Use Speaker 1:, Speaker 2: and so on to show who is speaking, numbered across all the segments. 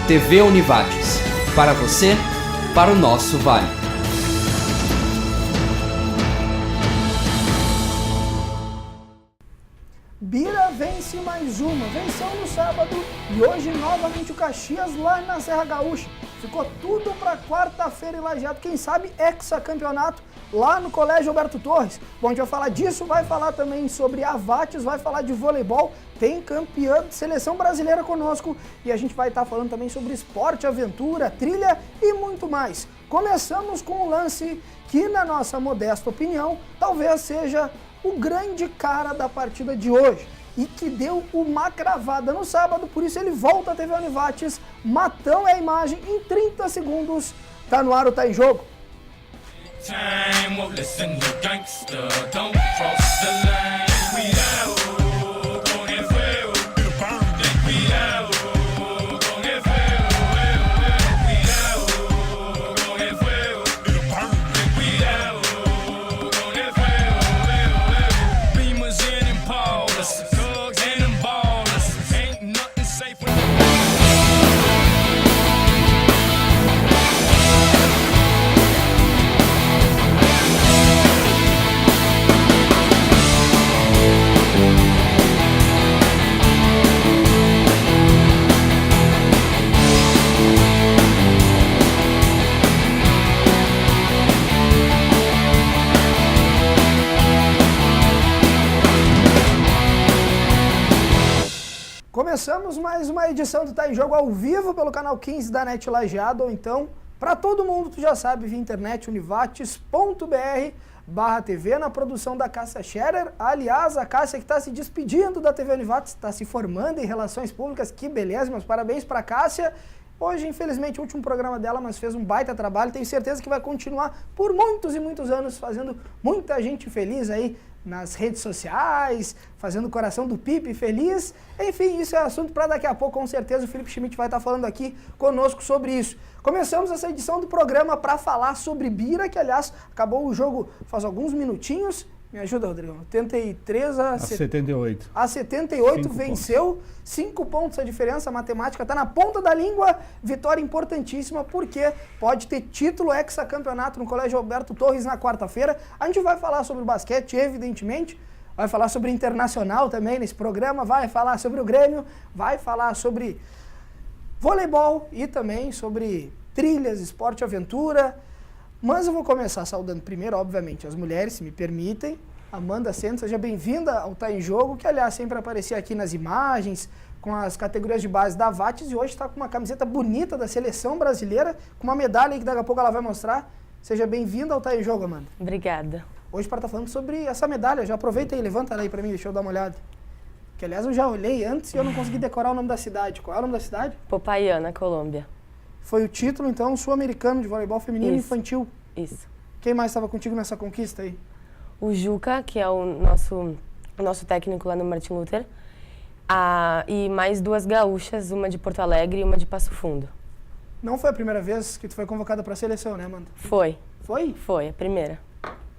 Speaker 1: TV Univates. Para você, para o nosso Vale.
Speaker 2: Bira vence mais uma, venceu no sábado e hoje novamente o Caxias lá na Serra Gaúcha. Ficou tudo para quarta-feira em Lajeado, quem sabe hexacampeonato lá no Colégio Alberto Torres. Bom, a gente vai falar disso, vai falar também sobre Avates, vai falar de voleibol, tem campeã de seleção brasileira conosco e a gente vai estar falando também sobre esporte, aventura, trilha e muito mais. Começamos com um lance que, na nossa modesta opinião, talvez seja o grande cara da partida de hoje e que deu uma cravada no sábado, por isso ele volta à TV Univates. Matão é a imagem, em 30 segundos, tá no ar, tá em jogo. Começamos mais uma edição do Tá em Jogo ao vivo pelo canal 15 da NET Lajeado, ou então, para todo mundo, tu já sabe, via internet, univates.br/TV, na produção da Cássia Scherer. Aliás, a Cássia que está se despedindo da TV Univates, está se formando em Relações Públicas, que beleza, meus parabéns para a Cássia. Hoje, infelizmente, o último programa dela, mas fez um baita trabalho, tenho certeza que vai continuar por muitos e muitos anos, fazendo muita gente feliz aí nas redes sociais, fazendo o coração do Pipe feliz. Enfim, isso é assunto para daqui a pouco, com certeza o Felipe Schmidt vai estar falando aqui conosco sobre isso. Começamos essa edição do programa para falar sobre Bira, que aliás acabou o jogo faz alguns minutinhos. Me ajuda, Rodrigo. 83 a
Speaker 3: 78.
Speaker 2: A 78
Speaker 3: 5
Speaker 2: venceu, 5 pontos a diferença, a matemática está na ponta da língua, vitória importantíssima, porque pode ter título hexacampeonato no Colégio Alberto Torres na quarta-feira. A gente vai falar sobre o basquete, evidentemente, vai falar sobre internacional também nesse programa, vai falar sobre o Grêmio, vai falar sobre voleibol e também sobre trilhas, esporte, aventura. Mas eu vou começar saudando primeiro, obviamente, as mulheres, se me permitem. Amanda Santos, seja bem-vinda ao Tá em Jogo, que aliás sempre aparecia aqui nas imagens, com as categorias de base da Avates, e hoje está com uma camiseta bonita da seleção brasileira, com uma medalha aí que daqui a pouco ela vai mostrar. Seja bem-vinda ao Tá em Jogo, Amanda.
Speaker 4: Obrigada.
Speaker 2: Hoje para estar falando sobre essa medalha, já aproveita aí, levanta ela aí para mim, deixa eu dar uma olhada. Que aliás eu já olhei antes e eu não consegui decorar o nome da cidade. Qual é o nome da cidade?
Speaker 4: Popayán, Colômbia.
Speaker 2: Foi o título, então, sul-americano de voleibol feminino e infantil.
Speaker 4: Isso.
Speaker 2: Quem mais estava contigo nessa conquista aí?
Speaker 4: O Juca, que é o nosso técnico lá no Martin Luther, e mais 2 gaúchas, uma de Porto Alegre e uma de Passo Fundo.
Speaker 2: Não foi a primeira vez que tu foi convocada para a seleção, né, Amanda?
Speaker 4: Foi.
Speaker 2: Foi?
Speaker 4: Foi, a primeira.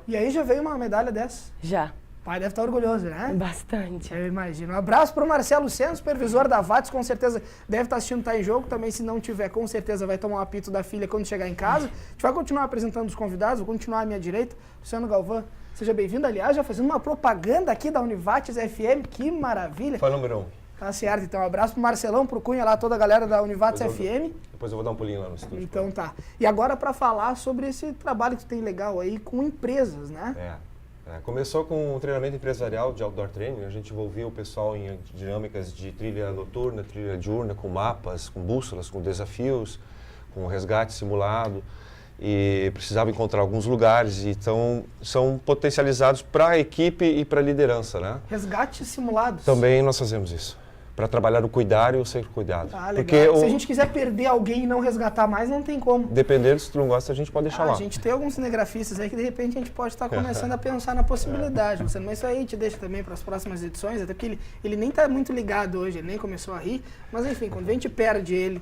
Speaker 2: E aí já veio uma medalha dessa?
Speaker 4: Já.
Speaker 2: O pai deve estar orgulhoso, né?
Speaker 4: Bastante.
Speaker 2: Eu imagino. Um abraço para o Marcelo Senna, supervisor da Avates, com certeza deve estar assistindo Tá em Jogo. Também, se não tiver, com certeza vai tomar um apito da filha quando chegar em casa. A gente vai continuar apresentando os convidados, vou continuar à minha direita. Luciano Galvão, seja bem-vindo. Aliás, já fazendo uma propaganda aqui da Univates FM, que maravilha.
Speaker 5: Foi o número 1.
Speaker 2: Tá certo, então um abraço pro Marcelão, pro Cunha lá, toda a galera da Univates FM.
Speaker 5: Depois eu vou dar um pulinho lá no estúdio.
Speaker 2: Então tá. E agora para falar sobre esse trabalho que tu tem legal aí com empresas, né?
Speaker 5: Começou com um treinamento empresarial de outdoor training. A gente envolvia o pessoal em dinâmicas de trilha noturna, trilha diurna, com mapas, com bússolas, com desafios, com resgate simulado. E precisava encontrar alguns lugares, então são potencializados para a equipe e para a liderança, né?
Speaker 2: Resgates simulados.
Speaker 5: Também nós fazemos isso, para trabalhar o cuidar e o ser cuidado.
Speaker 2: Ah, legal.
Speaker 5: Porque
Speaker 2: se a gente quiser perder alguém e não resgatar mais, não tem como.
Speaker 5: Dependendo, se tu não gosta, a gente pode deixar lá.
Speaker 2: A gente tem alguns cinegrafistas aí que de repente a gente pode estar começando a pensar na possibilidade, Luciano. Mas isso aí te deixa também para as próximas edições, até porque ele nem está muito ligado hoje, ele nem começou a rir. Mas enfim, quando a gente perde ele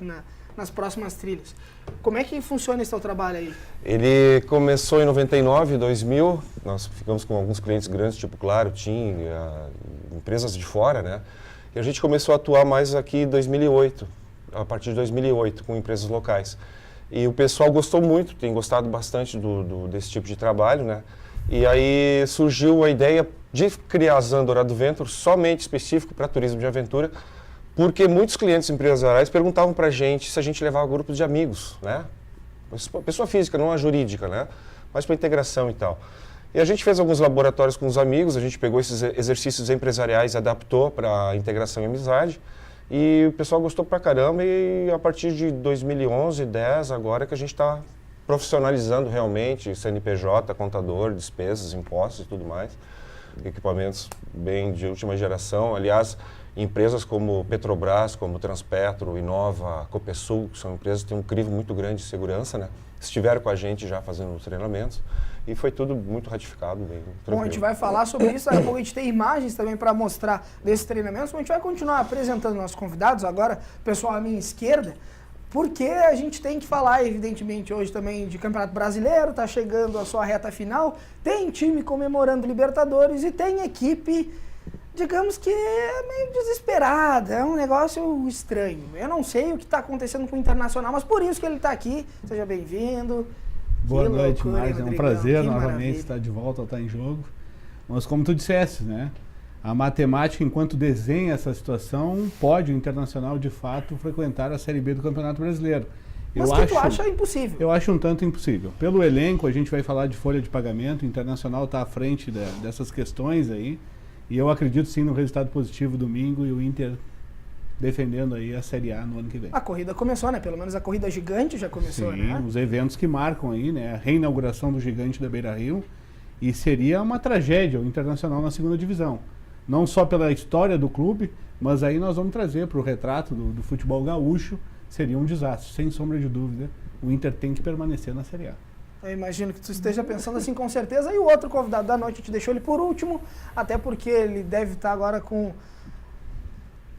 Speaker 2: nas próximas trilhas. Como é que funciona esse teu trabalho aí?
Speaker 5: Ele começou em 99, 2000, nós ficamos com alguns clientes grandes, tipo Claro, TIM, empresas de fora, né? E a gente começou a atuar mais aqui em 2008. a partir de 2008 com empresas locais. E o pessoal gostou muito, tem gostado bastante desse tipo de trabalho, né? E aí surgiu a ideia de criar a Zan Dourado Venture somente específico para turismo de aventura, porque muitos clientes empresariais perguntavam para a gente se a gente levava grupos de amigos, né? Pessoa física, não a jurídica, né? Mas para integração e tal. E a gente fez alguns laboratórios com os amigos, a gente pegou esses exercícios empresariais e adaptou para integração e amizade. E o pessoal gostou pra caramba e a partir de 2011, 2010, agora que a gente está profissionalizando realmente CNPJ, contador, despesas, impostos e tudo mais. Equipamentos bem de última geração. Aliás, empresas como Petrobras, como Transpetro, Inova, Copesul, que são empresas que têm um crivo muito grande de segurança, né? Estiveram com a gente já fazendo os treinamentos e foi tudo muito ratificado, bem tranquilo.
Speaker 2: Bom, a gente vai falar sobre isso, daqui a pouco a gente tem imagens também para mostrar desses treinamentos, a gente vai continuar apresentando nossos convidados, agora o pessoal à minha esquerda, porque a gente tem que falar, evidentemente, hoje também de Campeonato Brasileiro, tá chegando a sua reta final, tem time comemorando Libertadores e tem equipe, digamos que é meio desesperada, é um negócio estranho. Eu não sei o que está acontecendo com o Internacional, mas por isso que ele está aqui. Seja bem-vindo.
Speaker 3: Boa noite, Marcos. É um prazer novamente
Speaker 2: maravilha.
Speaker 3: estar de volta, estar em jogo. Mas como tu disseste, né? A matemática, enquanto desenha essa situação, pode o Internacional, de fato, frequentar a Série B do Campeonato Brasileiro.
Speaker 2: Mas que tu acha impossível?
Speaker 3: Eu acho um tanto impossível. Pelo elenco, a gente vai falar de folha de pagamento, o Internacional está à frente dessas questões aí. E eu acredito sim no resultado positivo domingo e o Inter defendendo aí a Série A no ano que vem.
Speaker 2: A corrida começou, né? Pelo menos a corrida gigante já começou,
Speaker 3: sim,
Speaker 2: né?
Speaker 3: Os eventos que marcam aí, né? A reinauguração do gigante da Beira-Rio. E seria uma tragédia o Internacional na segunda divisão. Não só pela história do clube, mas aí nós vamos trazer para o retrato do futebol gaúcho. Seria um desastre, sem sombra de dúvida. O Inter tem que permanecer na Série A.
Speaker 2: Eu imagino que tu esteja pensando assim com certeza. E o outro convidado da noite, a gente deixou ele por último, até porque ele deve estar agora com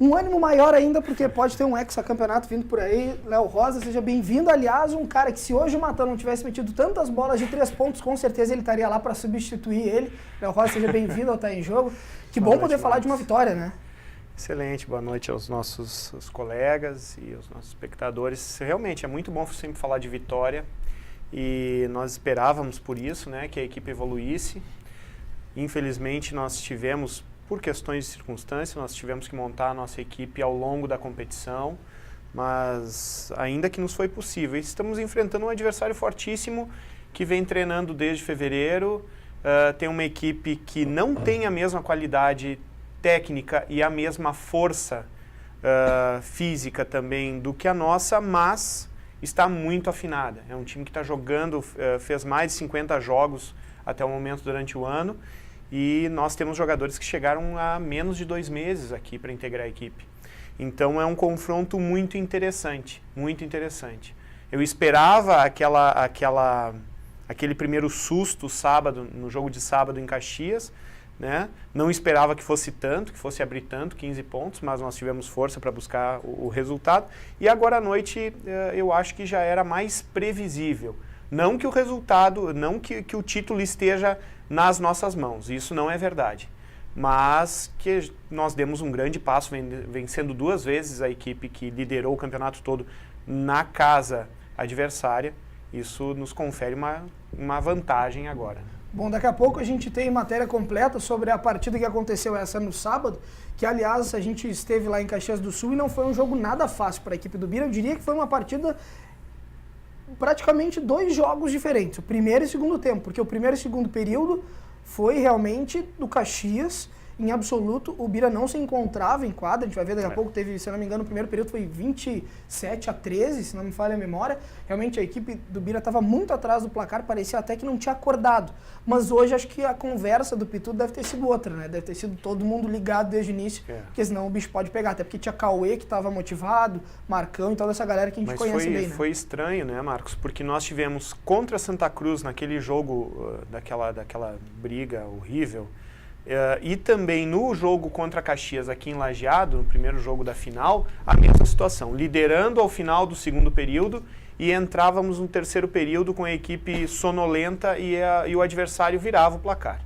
Speaker 2: um ânimo maior ainda, porque pode ter um hexacampeonato vindo por aí. Léo Rosa, seja bem-vindo. Aliás, um cara que se hoje o Matão não tivesse metido tantas bolas de 3 pontos, com certeza ele estaria lá para substituir ele. Léo Rosa, seja bem-vindo ao Tá em Jogo. Que bom poder falar de uma vitória, né?
Speaker 6: Excelente, boa noite aos nossos colegas e aos nossos espectadores. Realmente é muito bom sempre falar de vitória. E nós esperávamos por isso, né, que a equipe evoluísse. Infelizmente nós tivemos, por questões de circunstância, nós tivemos que montar a nossa equipe ao longo da competição, mas ainda que nos foi possível. Estamos enfrentando um adversário fortíssimo que vem treinando desde fevereiro, tem uma equipe que não tem a mesma qualidade técnica e a mesma força física também do que a nossa, mas está muito afinada. É um time que está jogando, fez mais de 50 jogos até o momento durante o ano e nós temos jogadores que chegaram a menos de 2 meses aqui para integrar a equipe. Então é um confronto muito interessante, muito interessante. Eu esperava aquele primeiro susto sábado, no jogo de sábado em Caxias, né? Não esperava que fosse tanto, que fosse abrir tanto, 15 pontos, mas nós tivemos força para buscar o resultado. E agora à noite eu acho que já era mais previsível. Não que o resultado, não que o título esteja nas nossas mãos, isso não é verdade. Mas que nós demos um grande passo, vencendo 2 vezes a equipe que liderou o campeonato todo na casa adversária. Isso nos confere uma vantagem agora.
Speaker 2: Bom, daqui a pouco a gente tem matéria completa sobre a partida que aconteceu essa no sábado, que aliás a gente esteve lá em Caxias do Sul e não foi um jogo nada fácil para a equipe do Bira. Eu diria que foi uma partida praticamente 2 jogos diferentes, o primeiro e o segundo tempo, porque o primeiro e o segundo período foi realmente do Caxias. Em absoluto, o Bira não se encontrava em quadra, a gente vai ver daqui a pouco, teve, se não me engano, o primeiro período foi 27-13, se não me falha a memória. Realmente a equipe do Bira estava muito atrás do placar, parecia até que não tinha acordado. Mas hoje acho que a conversa do Pitu deve ter sido outra, né? Deve ter sido todo mundo ligado desde o início, porque senão o bicho pode pegar. Até porque tinha Cauê que estava motivado, Marcão e toda essa galera que a gente conhece bem, né?
Speaker 6: Foi estranho, né, Marcos? Porque nós tivemos contra Santa Cruz, naquele jogo, daquela briga horrível, e também no jogo contra Caxias aqui em Lajeado, no primeiro jogo da final, a mesma situação. Liderando ao final do segundo período e entrávamos no terceiro período com a equipe sonolenta e o adversário virava o placar.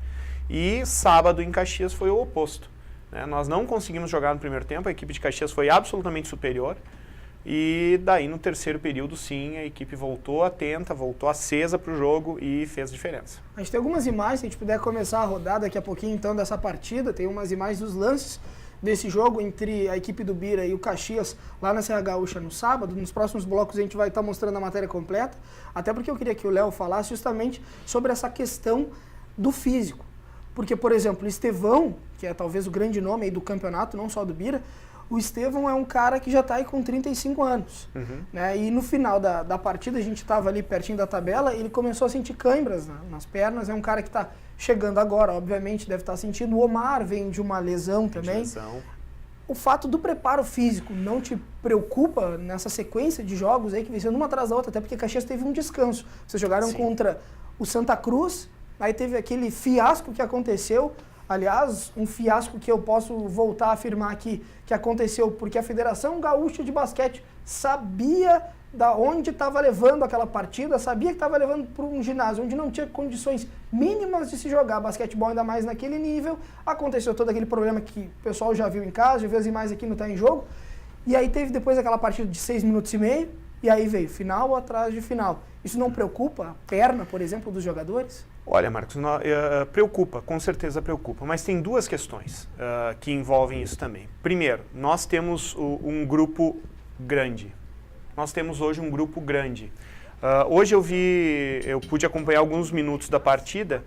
Speaker 6: E sábado em Caxias foi o oposto, né? Nós não conseguimos jogar no primeiro tempo, a equipe de Caxias foi absolutamente superior. E daí no terceiro período, sim, a equipe voltou atenta, voltou acesa para o jogo e fez diferença.
Speaker 2: A gente tem algumas imagens, se a gente puder começar a rodar daqui a pouquinho então dessa partida, tem umas imagens dos lances desse jogo entre a equipe do Bira e o Caxias lá na Serra Gaúcha no sábado. Nos próximos blocos a gente vai estar mostrando a matéria completa, até porque eu queria que o Léo falasse justamente sobre essa questão do físico. Porque, por exemplo, o Estevão, que é talvez o grande nome aí do campeonato, não só do Bira, o Estevão é um cara que já está aí com 35 anos. Né? E no final da partida, a gente estava ali pertinho da tabela, ele começou a sentir câimbras nas pernas. É um cara que está chegando agora, obviamente, deve estar sentindo. O Omar vem de uma lesão também. O fato do preparo físico não te preocupa nessa sequência de jogos aí que vem sendo uma atrás da outra, até porque Caxias teve um descanso. Vocês jogaram contra o Santa Cruz, aí teve aquele fiasco que aconteceu. Aliás, um fiasco que eu posso voltar a afirmar aqui que aconteceu porque a Federação Gaúcha de Basquete sabia da onde estava levando aquela partida, sabia que estava levando para um ginásio onde não tinha condições mínimas de se jogar basquetebol, ainda mais naquele nível. Aconteceu todo aquele problema que o pessoal já viu em casa, já viu as imagens aqui no Tá em Jogo. E aí teve depois aquela partida de 6 minutos e meio, e aí veio final atrás de final. Isso não preocupa a perna, por exemplo, dos jogadores?
Speaker 6: Olha, Marcos, preocupa, com certeza preocupa, mas tem duas questões que envolvem isso também. Primeiro, nós temos um grupo grande. Nós temos hoje um grupo grande. Hoje eu pude acompanhar alguns minutos da partida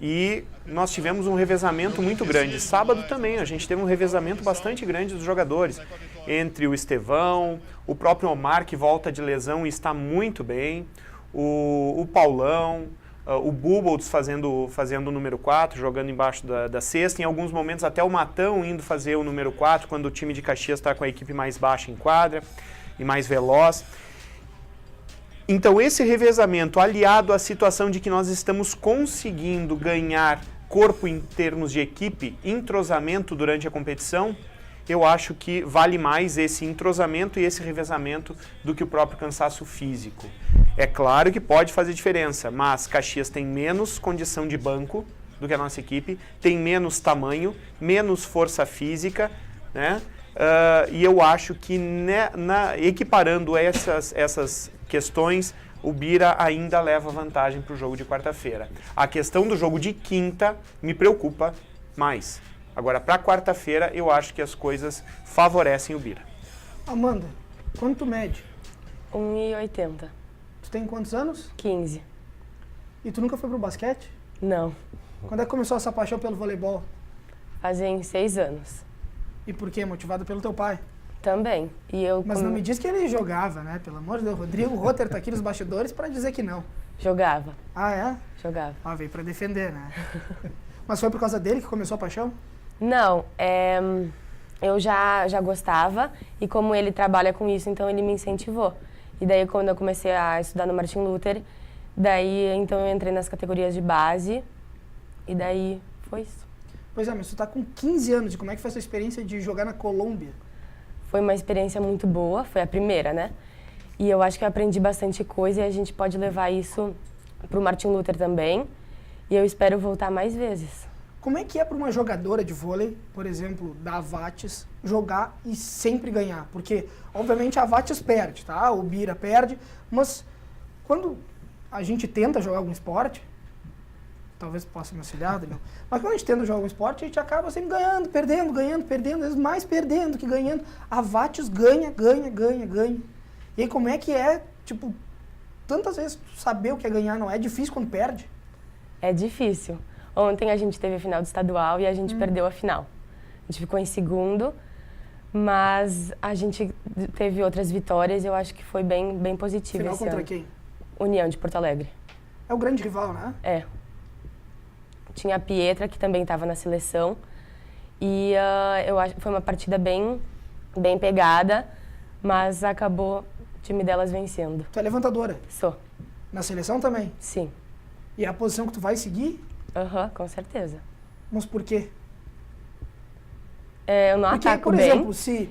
Speaker 6: e nós tivemos um revezamento muito grande. Sábado também, a gente teve um revezamento bastante grande dos jogadores, entre o Estevão, o próprio Omar, que volta de lesão e está muito bem, o Paulão, o Bubbles fazendo o número 4, jogando embaixo da cesta, em alguns momentos até o Matão indo fazer o número 4, quando o time de Caxias está com a equipe mais baixa em quadra e mais veloz. Então esse revezamento, aliado à situação de que nós estamos conseguindo ganhar corpo em termos de equipe, entrosamento durante a competição, eu acho que vale mais esse entrosamento e esse revezamento do que o próprio cansaço físico. É claro que pode fazer diferença, mas Caxias tem menos condição de banco do que a nossa equipe, tem menos tamanho, menos força física, né? E eu acho que equiparando essas questões, o Bira ainda leva vantagem para o jogo de quarta-feira. A questão do jogo de quinta me preocupa mais. Agora, para quarta-feira, eu acho que as coisas favorecem o Bira.
Speaker 2: Amanda, quanto tu mede?
Speaker 4: 1,80.
Speaker 2: Tu tem quantos anos?
Speaker 4: 15.
Speaker 2: E tu nunca foi pro basquete?
Speaker 4: Não.
Speaker 2: Quando é que começou essa paixão pelo voleibol?
Speaker 4: Fazem 6 anos.
Speaker 2: E por quê? Motivado pelo teu pai?
Speaker 4: Também.
Speaker 2: Mas não me diz que ele jogava, né? Pelo amor de Deus. Rodrigo Rotter tá aqui nos bastidores para dizer que não.
Speaker 4: Jogava.
Speaker 2: Ah, é?
Speaker 4: Jogava.
Speaker 2: Ah, veio para defender, né? Mas foi por causa dele que começou a paixão?
Speaker 4: Não, eu já gostava e como ele trabalha com isso, então ele me incentivou. E daí quando eu comecei a estudar no Martin Luther, daí então eu entrei nas categorias de base e daí foi isso.
Speaker 2: Pois é, mas tu tá com 15 anos e como é que foi essa experiência de jogar na Colômbia?
Speaker 4: Foi uma experiência muito boa, foi a primeira, né? E eu acho que eu aprendi bastante coisa e a gente pode levar isso pro Martin Luther também. E eu espero voltar mais vezes.
Speaker 2: Como é que é para uma jogadora de vôlei, por exemplo, da Avates, jogar e sempre ganhar? Porque, obviamente, a Avates perde, tá? O Bira perde, mas quando a gente tenta jogar algum esporte, talvez possa me auxiliar, Daniel, mas quando a gente tenta jogar algum esporte, a gente acaba sempre ganhando, perdendo, às vezes mais perdendo que ganhando. A Avates ganha. E aí como é que é, tipo, tantas vezes saber o que é ganhar não é difícil quando perde?
Speaker 4: É difícil. Ontem a gente teve a final do estadual e a gente perdeu a final. A gente ficou em segundo, mas a gente teve outras vitórias e eu acho que foi bem positivo
Speaker 2: Final
Speaker 4: esse
Speaker 2: contra
Speaker 4: ano.
Speaker 2: quem?
Speaker 4: União de Porto Alegre.
Speaker 2: É o grande rival, né?
Speaker 4: É. Tinha a Pietra, que também estava na seleção. E eu acho que foi uma partida bem pegada, mas acabou o time delas vencendo.
Speaker 2: Tu é levantadora?
Speaker 4: Sou.
Speaker 2: Na seleção também?
Speaker 4: Sim.
Speaker 2: E é a posição que tu vai seguir?
Speaker 4: Aham, com certeza.
Speaker 2: Mas por quê?
Speaker 4: Eu não
Speaker 2: Porque,
Speaker 4: ataco
Speaker 2: por
Speaker 4: bem.
Speaker 2: exemplo, se...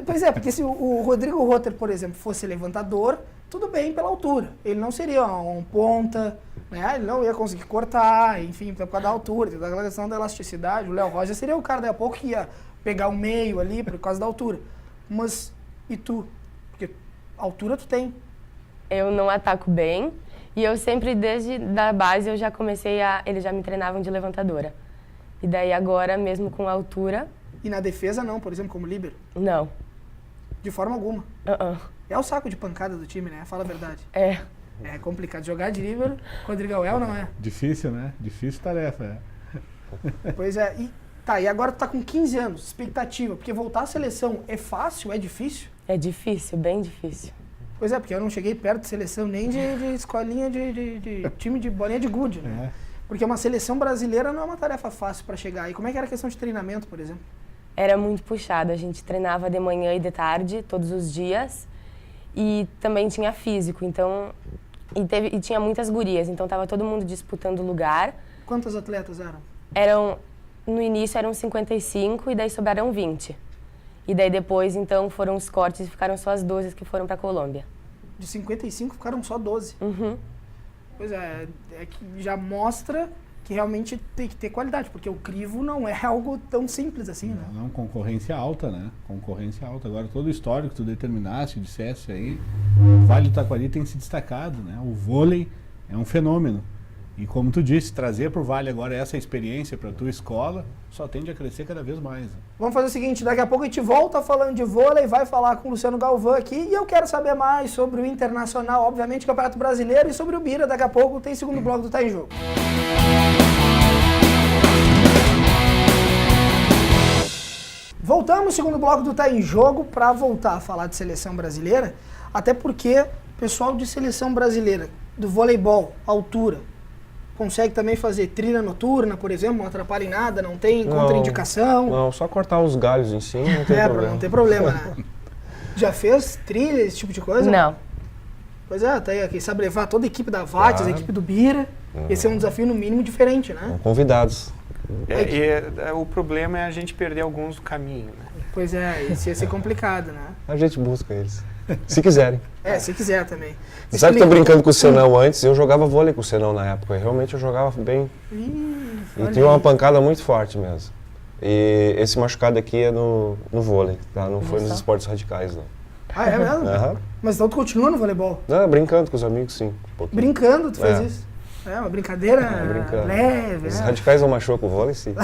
Speaker 2: Pois é, porque se o Rodrigo Rotter, por exemplo, fosse levantador, tudo bem pela altura. Ele não seria um ponta, né? Ele não ia conseguir cortar, enfim, por causa da altura, da questão da elasticidade. O Léo Roger seria o cara daqui a pouco que ia pegar o meio ali por causa da altura. Mas e tu? Porque altura tu tem.
Speaker 4: Eu não ataco bem e eu sempre, desde da base, eu já comecei a... Eles já me treinavam de levantadora. E daí agora, mesmo com a altura,
Speaker 2: E na defesa não, por exemplo, como líbero?
Speaker 4: não.
Speaker 2: De forma alguma.
Speaker 4: Uh-uh.
Speaker 2: É o saco de pancada do time, né? Fala a verdade.
Speaker 4: É.
Speaker 2: É complicado. Jogar de líbero, Rodrigão, é ou não é?
Speaker 3: Difícil, né? Difícil tarefa.
Speaker 2: Pois é. E agora tu tá com 15 anos, expectativa. Porque voltar à seleção é fácil, é difícil?
Speaker 4: É difícil, bem difícil.
Speaker 2: Pois é, porque eu não cheguei perto de seleção nem de escolinha de time de bolinha de gude, né? Porque uma seleção brasileira não é uma tarefa fácil para chegar. E como é que era a questão de treinamento, por exemplo?
Speaker 4: Era muito puxado. A gente treinava de manhã e de tarde, todos os dias. E também tinha físico, então... E tinha muitas gurias, então tava todo mundo disputando lugar.
Speaker 2: Quantos atletas eram?
Speaker 4: No início eram 55 e daí sobraram 20. E daí depois, então, foram os cortes e ficaram só as 12 que foram pra Colômbia.
Speaker 2: De 55 ficaram só 12.
Speaker 4: Uhum.
Speaker 2: Pois é que já mostra que realmente tem que ter qualidade, porque o crivo não é algo tão simples assim, né?
Speaker 3: Não, concorrência alta, né? Concorrência alta. Agora, todo o histórico que tu determinasse, dissesse aí, o Vale do Taquari tem se destacado, né? O vôlei é um fenômeno. E como tu disse, trazer para o Vale agora essa experiência para a tua escola só tende a crescer cada vez mais. Né?
Speaker 2: Vamos fazer o seguinte, daqui a pouco a gente volta falando de vôlei, vai falar com o Luciano Galvão aqui e eu quero saber mais sobre o Internacional, obviamente, o Campeonato Brasileiro e sobre o Bira. Daqui a pouco tem segundo bloco do Tá em Jogo. Voltamos, segundo bloco do Tá em Jogo, para voltar a falar de seleção brasileira, até porque o pessoal de seleção brasileira, do voleibol, altura, consegue também fazer trilha noturna, por exemplo, não atrapalha em nada, não tem contraindicação.
Speaker 5: Não, só cortar os galhos em cima, não tem problema.
Speaker 2: Não tem problema, né? Já fez trilha, esse tipo de coisa?
Speaker 4: Não.
Speaker 2: Pois é, tá aí, quem sabe levar toda a equipe da VATS, a equipe do Bira. Esse é um desafio, no mínimo, diferente, né?
Speaker 5: Convidados.
Speaker 6: O problema é a gente perder alguns do caminho, né?
Speaker 2: Pois é, isso ia ser complicado, né?
Speaker 5: A gente busca eles, se quiserem.
Speaker 2: Se quiser também.
Speaker 5: Você sabe que eu tô brincando com o Senão antes, eu jogava vôlei com o Senão na época, realmente eu jogava bem. E tinha uma pancada muito forte mesmo. E esse machucado aqui é no vôlei, tá? Não foi nos esportes radicais, não.
Speaker 2: Ah, é mesmo?
Speaker 5: Aham.
Speaker 2: Mas então tu continua no voleibol?
Speaker 5: Não, brincando com os amigos, sim.
Speaker 2: Brincando, tu fez isso? É, uma brincadeira leve.
Speaker 5: Os radicais não machucam o vôlei, sim.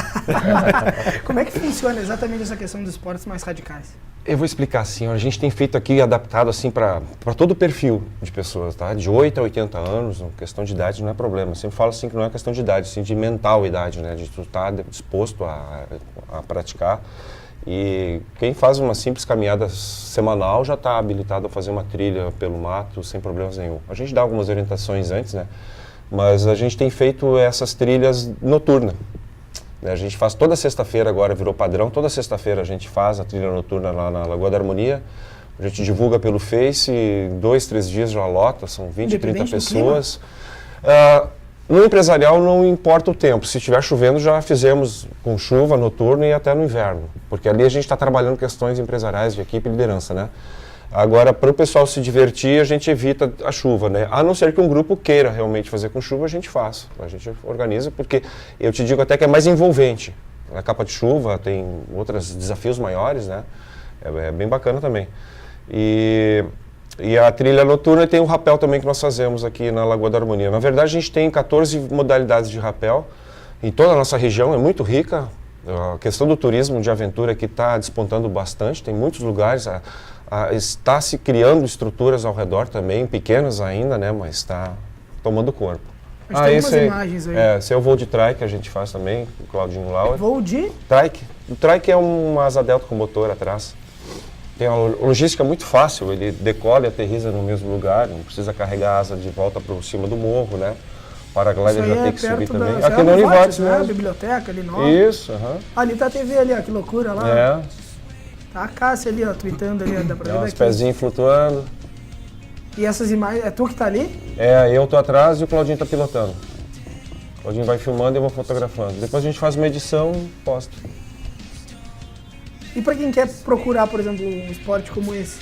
Speaker 2: Como é que funciona exatamente essa questão dos esportes mais radicais?
Speaker 5: Eu vou explicar assim, a gente tem feito aqui adaptado assim para todo o perfil de pessoas, tá? De 8 a 80 anos, questão de idade não é problema. Eu sempre falo assim que não é questão de idade, sim de mental idade, né? De tu estar disposto a praticar. E quem faz uma simples caminhada semanal já está habilitado a fazer uma trilha pelo mato sem problemas nenhum. A gente dá algumas orientações antes, né? Mas a gente tem feito essas trilhas noturnas. A gente faz toda sexta-feira, agora virou padrão, toda sexta-feira a gente faz a trilha noturna lá na Lagoa da Harmonia. A gente divulga pelo Face, 2, 3 dias já lota, são 20, 30 pessoas. No empresarial não importa o tempo, se estiver chovendo já fizemos com chuva noturna e até no inverno, porque ali a gente está trabalhando questões empresariais de equipe e liderança, né? Agora, para o pessoal se divertir, a gente evita a chuva, né? A não ser que um grupo queira realmente fazer com chuva, a gente faz. A gente organiza, porque eu te digo até que é mais envolvente. A capa de chuva tem outros desafios maiores, né? É bem bacana também. E a trilha noturna tem o rapel também que nós fazemos aqui na Lagoa da Harmonia. Na verdade, a gente tem 14 modalidades de rapel. Em toda a nossa região é muito rica. A questão do turismo de aventura aqui está despontando bastante. Tem muitos lugares. Está se criando estruturas ao redor também, pequenas ainda, né? Mas está tomando corpo.
Speaker 2: A gente tem umas imagens aí.
Speaker 5: Esse é o voo de trike que a gente faz também, com o Claudinho Lauer.
Speaker 2: Voo de?
Speaker 5: Trike. O trike é uma asa delta com motor atrás. Tem uma logística muito fácil, ele decola e aterriza no mesmo lugar, não precisa carregar a asa de volta para cima do morro, né? O paraglider já tem que subir também. Aqui no Univates mesmo.
Speaker 2: A biblioteca ali nova.
Speaker 5: Isso,
Speaker 2: Ali tá a TV ali, ó, que loucura lá. Tá a Cássia ali, ó, tweetando ali, dá pra ver daqui.
Speaker 5: Os pezinhos flutuando.
Speaker 2: E essas imagens, é tu que tá ali?
Speaker 5: Eu tô atrás e o Claudinho tá pilotando. O Claudinho vai filmando e eu vou fotografando. Depois a gente faz uma edição e posta.
Speaker 2: E pra quem quer procurar, por exemplo, um esporte como esse?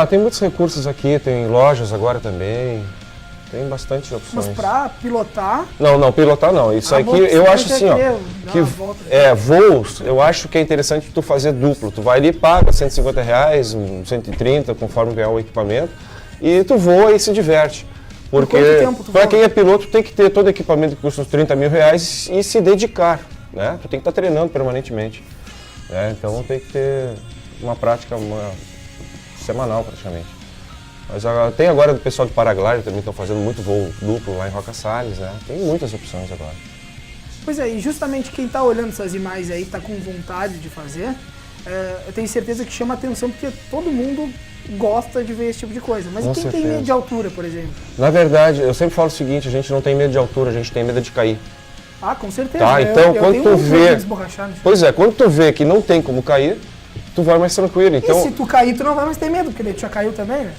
Speaker 5: Tem muitos recursos aqui, tem lojas agora também. Tem bastante opções.
Speaker 2: Mas pra pilotar...
Speaker 5: Não, pilotar não. Isso aqui eu acho assim, ó, que voos, eu acho que é interessante tu fazer duplo. Tu vai ali, paga R$150, 130, conforme ganhar o equipamento, e tu voa e se diverte. Porque para quem é piloto tem que ter todo o equipamento que custa uns R$30 mil e se dedicar, né? Tu tem que estar treinando permanentemente. Então tem que ter uma prática semanal praticamente. Mas tem agora o pessoal de paraglider também estão fazendo muito voo duplo lá em Roca Salles, né? Tem muitas opções agora.
Speaker 2: Pois é, e justamente quem está olhando essas imagens aí, está com vontade de fazer, eu tenho certeza que chama atenção porque todo mundo gosta de ver esse tipo de coisa. Mas
Speaker 5: Com
Speaker 2: quem
Speaker 5: certeza.
Speaker 2: tem medo de altura, por exemplo?
Speaker 5: Na verdade, eu sempre falo o seguinte, a gente não tem medo de altura, a gente tem medo de cair.
Speaker 2: Ah, com certeza.
Speaker 5: Tá, então
Speaker 2: eu
Speaker 5: quando
Speaker 2: tenho
Speaker 5: tu
Speaker 2: muito medo
Speaker 5: vê...
Speaker 2: de desborrachar, né?
Speaker 5: Pois é, quando tu vê que não tem como cair, tu vai mais tranquilo. Então,
Speaker 2: E se tu cair, tu não vai mais ter medo, porque daí tu já caiu também, né?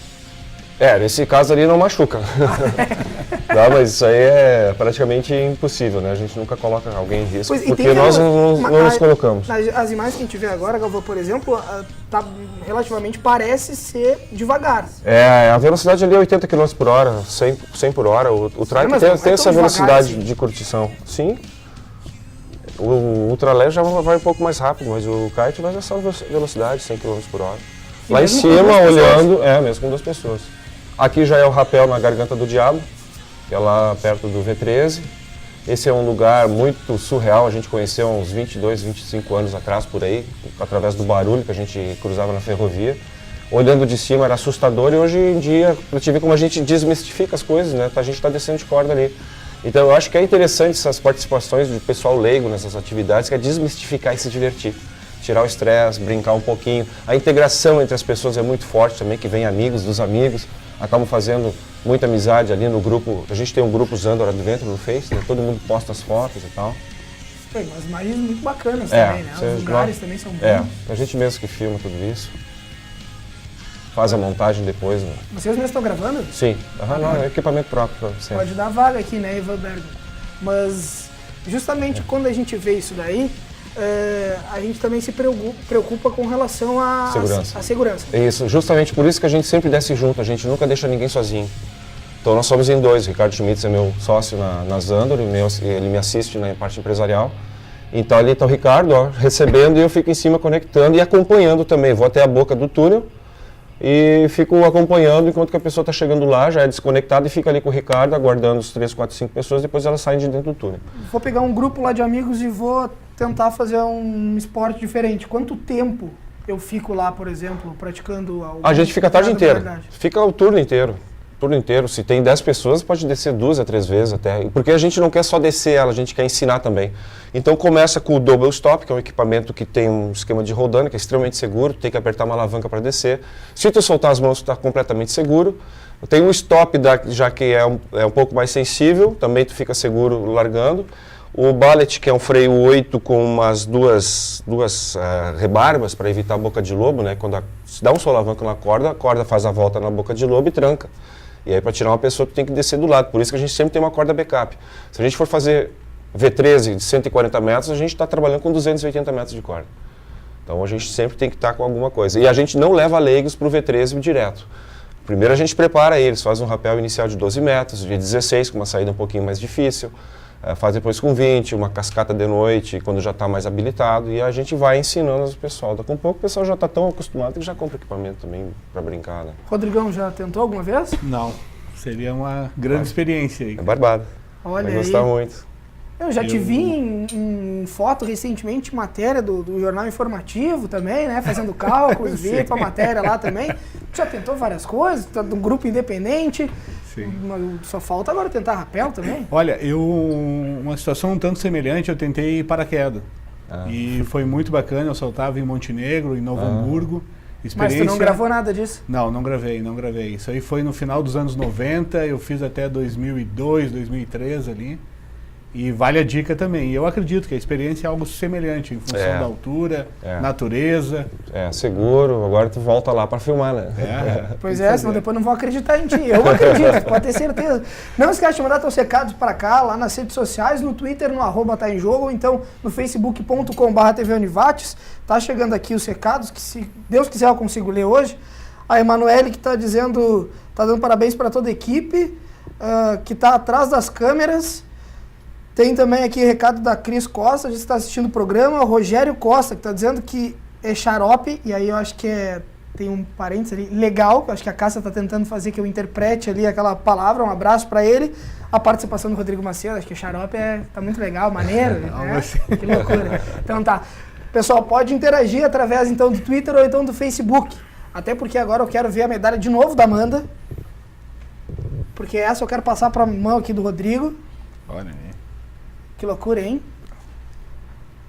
Speaker 5: nesse caso ali não machuca. Não, mas isso aí é praticamente impossível, né? A gente nunca coloca alguém em risco,
Speaker 2: Pois, e
Speaker 5: porque
Speaker 2: tem
Speaker 5: nós
Speaker 2: aquela-
Speaker 5: não nos colocamos.
Speaker 2: As imagens que a gente vê agora, Galvão, por exemplo, tá relativamente parece ser devagar.
Speaker 5: A velocidade ali é 80 km por hora, 100 por hora. O trike
Speaker 2: mas não é
Speaker 5: tem essa
Speaker 2: tão devagar
Speaker 5: velocidade
Speaker 2: assim.
Speaker 5: de curtição. Sim. O ultraleve já vai um pouco mais rápido, mas o kite vai nessa velocidade, 100 km por hora.
Speaker 2: E
Speaker 5: Lá em
Speaker 2: mesmo com
Speaker 5: cima,
Speaker 2: duas
Speaker 5: olhando, mesmo com 2 pessoas. Aqui já é o rapel na Garganta do Diabo, que é lá perto do V13. Esse é um lugar muito surreal, a gente conheceu há uns 22, 25 anos atrás por aí, através do barulho que a gente cruzava na ferrovia. Olhando de cima era assustador e hoje em dia, para te ver como a gente desmistifica as coisas, né? A gente está descendo de corda ali. Então eu acho que é interessante essas participações do pessoal leigo nessas atividades, que é desmistificar e se divertir. Tirar o estresse, brincar um pouquinho. A integração entre as pessoas é muito forte também, que vem amigos dos amigos, acabam fazendo muita amizade ali no grupo. A gente tem um grupo Zandor Adventure no Face, né? Todo mundo posta as fotos e tal.
Speaker 2: Tem umas imagens muito bacanas também, né? Os lugares também são bons.
Speaker 5: A gente mesmo que filma tudo isso. Faz a montagem depois, né?
Speaker 2: Vocês mesmos estão gravando?
Speaker 5: Sim, não, é equipamento próprio para você.
Speaker 2: Pode dar vaga aqui, né, Ivan Bergman? Mas justamente quando a gente vê isso daí, a gente também se preocupa com relação à segurança.
Speaker 5: Isso, justamente por isso que a gente sempre desce junto, a gente nunca deixa ninguém sozinho. Então nós somos em 2, o Ricardo Schmitz é meu sócio na Zandor, ele me assiste na parte empresarial. Então ali está o Ricardo, recebendo e eu fico em cima conectando e acompanhando também. Vou até a boca do túnel e fico acompanhando enquanto que a pessoa está chegando lá, já é desconectada e fica ali com o Ricardo, aguardando os 3, 4, 5 pessoas, depois elas saem de dentro do túnel.
Speaker 2: Vou pegar um grupo lá de amigos e vou tentar fazer um esporte diferente. Quanto tempo eu fico lá, por exemplo, praticando algo?
Speaker 5: A gente fica a tarde inteira, fica o turno inteiro. Se tem 10 pessoas, pode descer 2 a 3 vezes até. Porque a gente não quer só descer ela, a gente quer ensinar também. Então começa com o Double Stop, que é um equipamento que tem um esquema de rodando, que é extremamente seguro, tem que apertar uma alavanca para descer. Se tu soltar as mãos, tu está completamente seguro. Tem um Stop, já que é um pouco mais sensível, também tu fica seguro largando. O Ballet, que é um freio 8 com umas duas rebarbas para evitar a boca de lobo, né? Quando se dá um solavanco na corda, a corda faz a volta na boca de lobo e tranca. E aí para tirar uma pessoa tu tem que descer do lado, por isso que a gente sempre tem uma corda backup. Se a gente for fazer V13 de 140 metros, a gente está trabalhando com 280 metros de corda. Então a gente sempre tem que estar com alguma coisa. E a gente não leva leigos para o V13 direto. Primeiro a gente prepara eles, faz um rapel inicial de 12 metros, de 16 com uma saída um pouquinho mais difícil. Faz depois com 20, uma cascata de noite, quando já está mais habilitado, e a gente vai ensinando o pessoal. Daqui a pouco o pessoal já está tão acostumado que já compra equipamento também para brincar, né?
Speaker 2: Rodrigão, já tentou alguma vez?
Speaker 3: Não, seria uma grande experiência aí.
Speaker 5: É barbado.
Speaker 2: Olha
Speaker 5: vai
Speaker 2: aí.
Speaker 5: gostar muito.
Speaker 2: Eu já te vi em foto recentemente, matéria do Jornal Informativo também, né? Fazendo cálculos, vi tua matéria lá também. Já tentou várias coisas, tá de um grupo independente.
Speaker 3: Sim.
Speaker 2: Só falta agora tentar rapel também.
Speaker 3: Olha, uma situação um tanto semelhante, eu tentei paraquedas. E foi muito bacana, eu saltava em Montenegro, em Novo Hamburgo.
Speaker 2: Mas tu não gravou nada disso?
Speaker 3: Não gravei. Isso aí foi no final dos anos 90, eu fiz até 2002, 2003 ali. E vale a dica também. E eu acredito que a experiência é algo semelhante, em função da altura, natureza.
Speaker 5: Seguro. Agora tu volta lá para filmar, né?
Speaker 2: Pois senão depois não vão acreditar em ti. Eu acredito, pode ter certeza. Não esquece de mandar teus recados para cá, lá nas redes sociais, no Twitter, no @taemjogo, ou então no facebook.com/tvunivates. Tá chegando aqui os recados, que se Deus quiser eu consigo ler hoje. A Emanuele que está dizendo, tá dando parabéns para toda a equipe. que está atrás das câmeras. Tem também aqui recado da Cris Costa, a gente está assistindo o programa. O Rogério Costa, que está dizendo que é xarope, e aí eu acho que tem um parênteses ali, legal, que eu acho que a Cássia está tentando fazer que eu interprete ali aquela palavra, um abraço para ele. A participação do Rodrigo Macedo, acho que xarope tá muito legal, maneiro, né? Que loucura. Então tá. Pessoal, pode interagir através então do Twitter ou então do Facebook. Até porque agora eu quero ver a medalha de novo da Amanda. Porque essa eu quero passar para a mão aqui do Rodrigo.
Speaker 3: Olha aí.
Speaker 2: Que loucura, hein?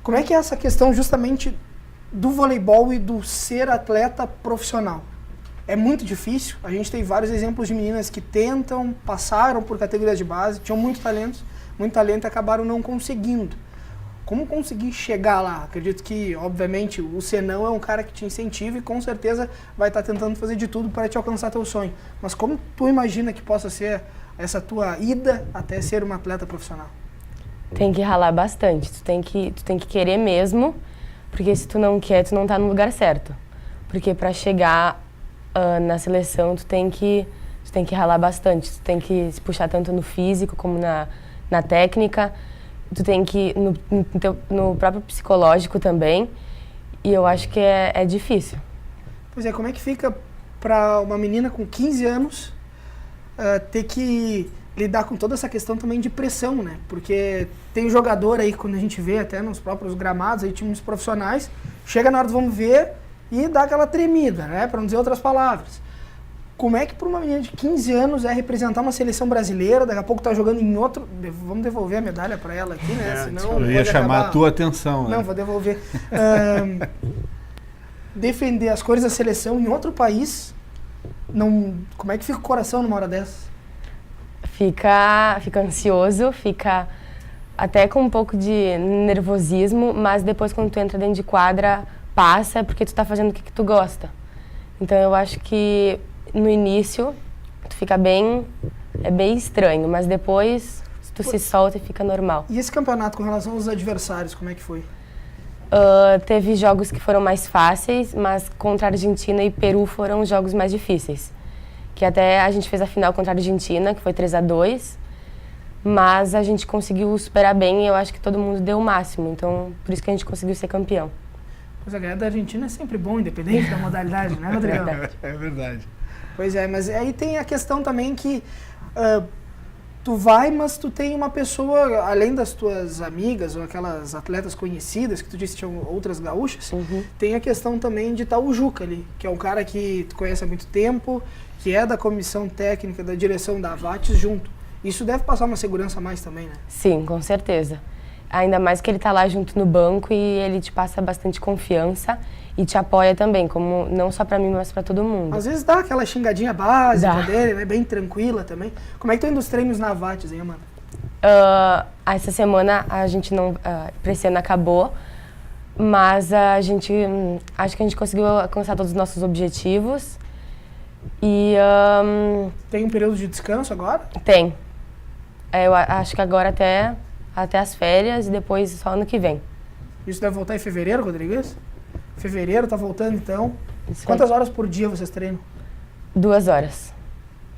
Speaker 2: Como é que é essa questão justamente do voleibol e do ser atleta profissional? É muito difícil. A gente tem vários exemplos de meninas que tentam, passaram por categorias de base, tinham muito talento e acabaram não conseguindo. Como conseguir chegar lá? Acredito que, obviamente, o Senão é um cara que te incentiva e com certeza vai estar tentando fazer de tudo para te alcançar teu sonho. Mas como tu imagina que possa ser essa tua ida até ser uma atleta profissional?
Speaker 4: Tem que ralar bastante, tu tem que querer mesmo, porque se tu não quer, tu não tá no lugar certo. Porque para chegar na seleção, tu tem que ralar bastante, tu tem que se puxar tanto no físico como na técnica, tu tem que no próprio psicológico também, e eu acho que é difícil.
Speaker 2: Pois é, como é que fica para uma menina com 15 anos ter que lidar com toda essa questão também de pressão, né? Porque tem jogador aí, quando a gente vê até nos próprios gramados, aí times profissionais, chega na hora do vamos ver e dá aquela tremida, né? Para não dizer outras palavras. Como é que para uma menina de 15 anos é representar uma seleção brasileira, daqui a pouco tá jogando em outro... Vamos devolver a medalha para ela aqui, né? Senão
Speaker 3: eu ia chamar a tua atenção, né?
Speaker 2: Não, vou devolver. Defender as cores da seleção em outro país, como é que fica o coração numa hora dessa?
Speaker 4: Fica ansioso, fica até com um pouco de nervosismo, mas depois quando tu entra dentro de quadra, passa porque tu tá fazendo o que tu gosta. Então eu acho que no início tu fica bem estranho, mas depois tu se solta e fica normal.
Speaker 2: E esse campeonato com relação aos adversários, como é que foi?
Speaker 4: Teve jogos que foram mais fáceis, mas contra a Argentina e Peru foram os jogos mais difíceis. Que até a gente fez a final contra a Argentina, que foi 3-2, mas a gente conseguiu superar bem e eu acho que todo mundo deu o máximo, então por isso que a gente conseguiu ser campeão.
Speaker 2: Pois a ganhar da Argentina é sempre bom, independente da modalidade, né, Rodrigão?
Speaker 3: É verdade.
Speaker 2: Pois é, mas aí tem a questão também que tu vai, mas tu tem uma pessoa, além das tuas amigas ou aquelas atletas conhecidas, que tu disse que tinham outras gaúchas, tem a questão também de estar o Juca ali, que é um cara que tu conhece há muito tempo, que é da comissão técnica, da direção da Avates junto. Isso deve passar uma segurança a mais também, né?
Speaker 4: Sim, com certeza. Ainda mais que ele tá lá junto no banco e ele te passa bastante confiança e te apoia também, como não só pra mim, mas pra todo mundo.
Speaker 2: Às vezes dá aquela xingadinha básica dele, né? Bem tranquila também. Como é que estão indo os treinos na Avates, hein, Amanda?
Speaker 4: Essa semana a gente não... pra esse ano acabou, mas a gente... acho que a gente conseguiu alcançar todos os nossos objetivos. E
Speaker 2: tem um período de descanso agora?
Speaker 4: Tem. Eu acho que agora até as férias e depois só ano que vem.
Speaker 2: Isso deve voltar em fevereiro, Rodrigues? Fevereiro, tá voltando então.
Speaker 4: Isso.
Speaker 2: Quantas horas por dia vocês treinam?
Speaker 4: 2 horas.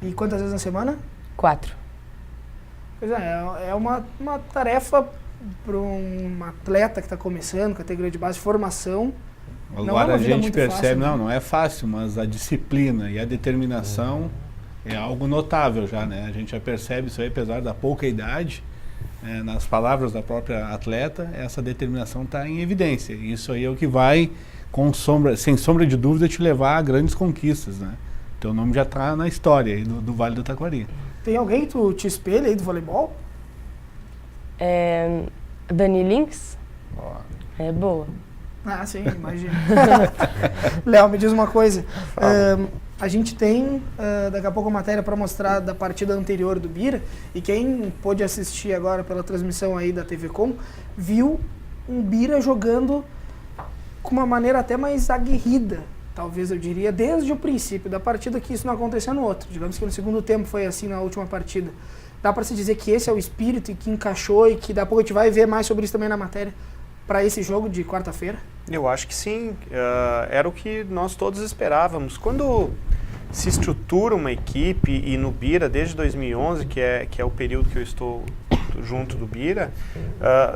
Speaker 2: E quantas vezes na semana?
Speaker 4: 4.
Speaker 2: Pois é uma tarefa para um atleta que está começando, categoria de base, formação.
Speaker 3: Agora a gente percebe, não é fácil, mas a disciplina e a determinação é algo notável já, né? A gente já percebe isso aí, apesar da pouca idade, nas palavras da própria atleta, essa determinação está em evidência. Isso aí é o que vai, sem sombra de dúvida, te levar a grandes conquistas, né? Teu nome já está na história aí do Vale do Taquari.
Speaker 2: Tem alguém que tu te espelha aí do voleibol?
Speaker 4: Dani Links. É boa.
Speaker 2: Ah, sim, imagina. Léo, me diz uma coisa. A gente tem daqui a pouco uma matéria para mostrar da partida anterior do Bira, e quem pôde assistir agora pela transmissão aí da TV Com, viu um Bira jogando com uma maneira até mais aguerrida, talvez eu diria, desde o princípio da partida, que isso não acontecia no outro. Digamos que no segundo tempo foi assim na última partida. Dá para se dizer que esse é o espírito e que encaixou, e que daqui a pouco a gente vai ver mais sobre isso também na matéria, para esse jogo de quarta-feira?
Speaker 6: Eu acho que sim, era o que nós todos esperávamos. Quando se estrutura uma equipe, e no Bira, desde 2011, que é o período que eu estou junto do Bira,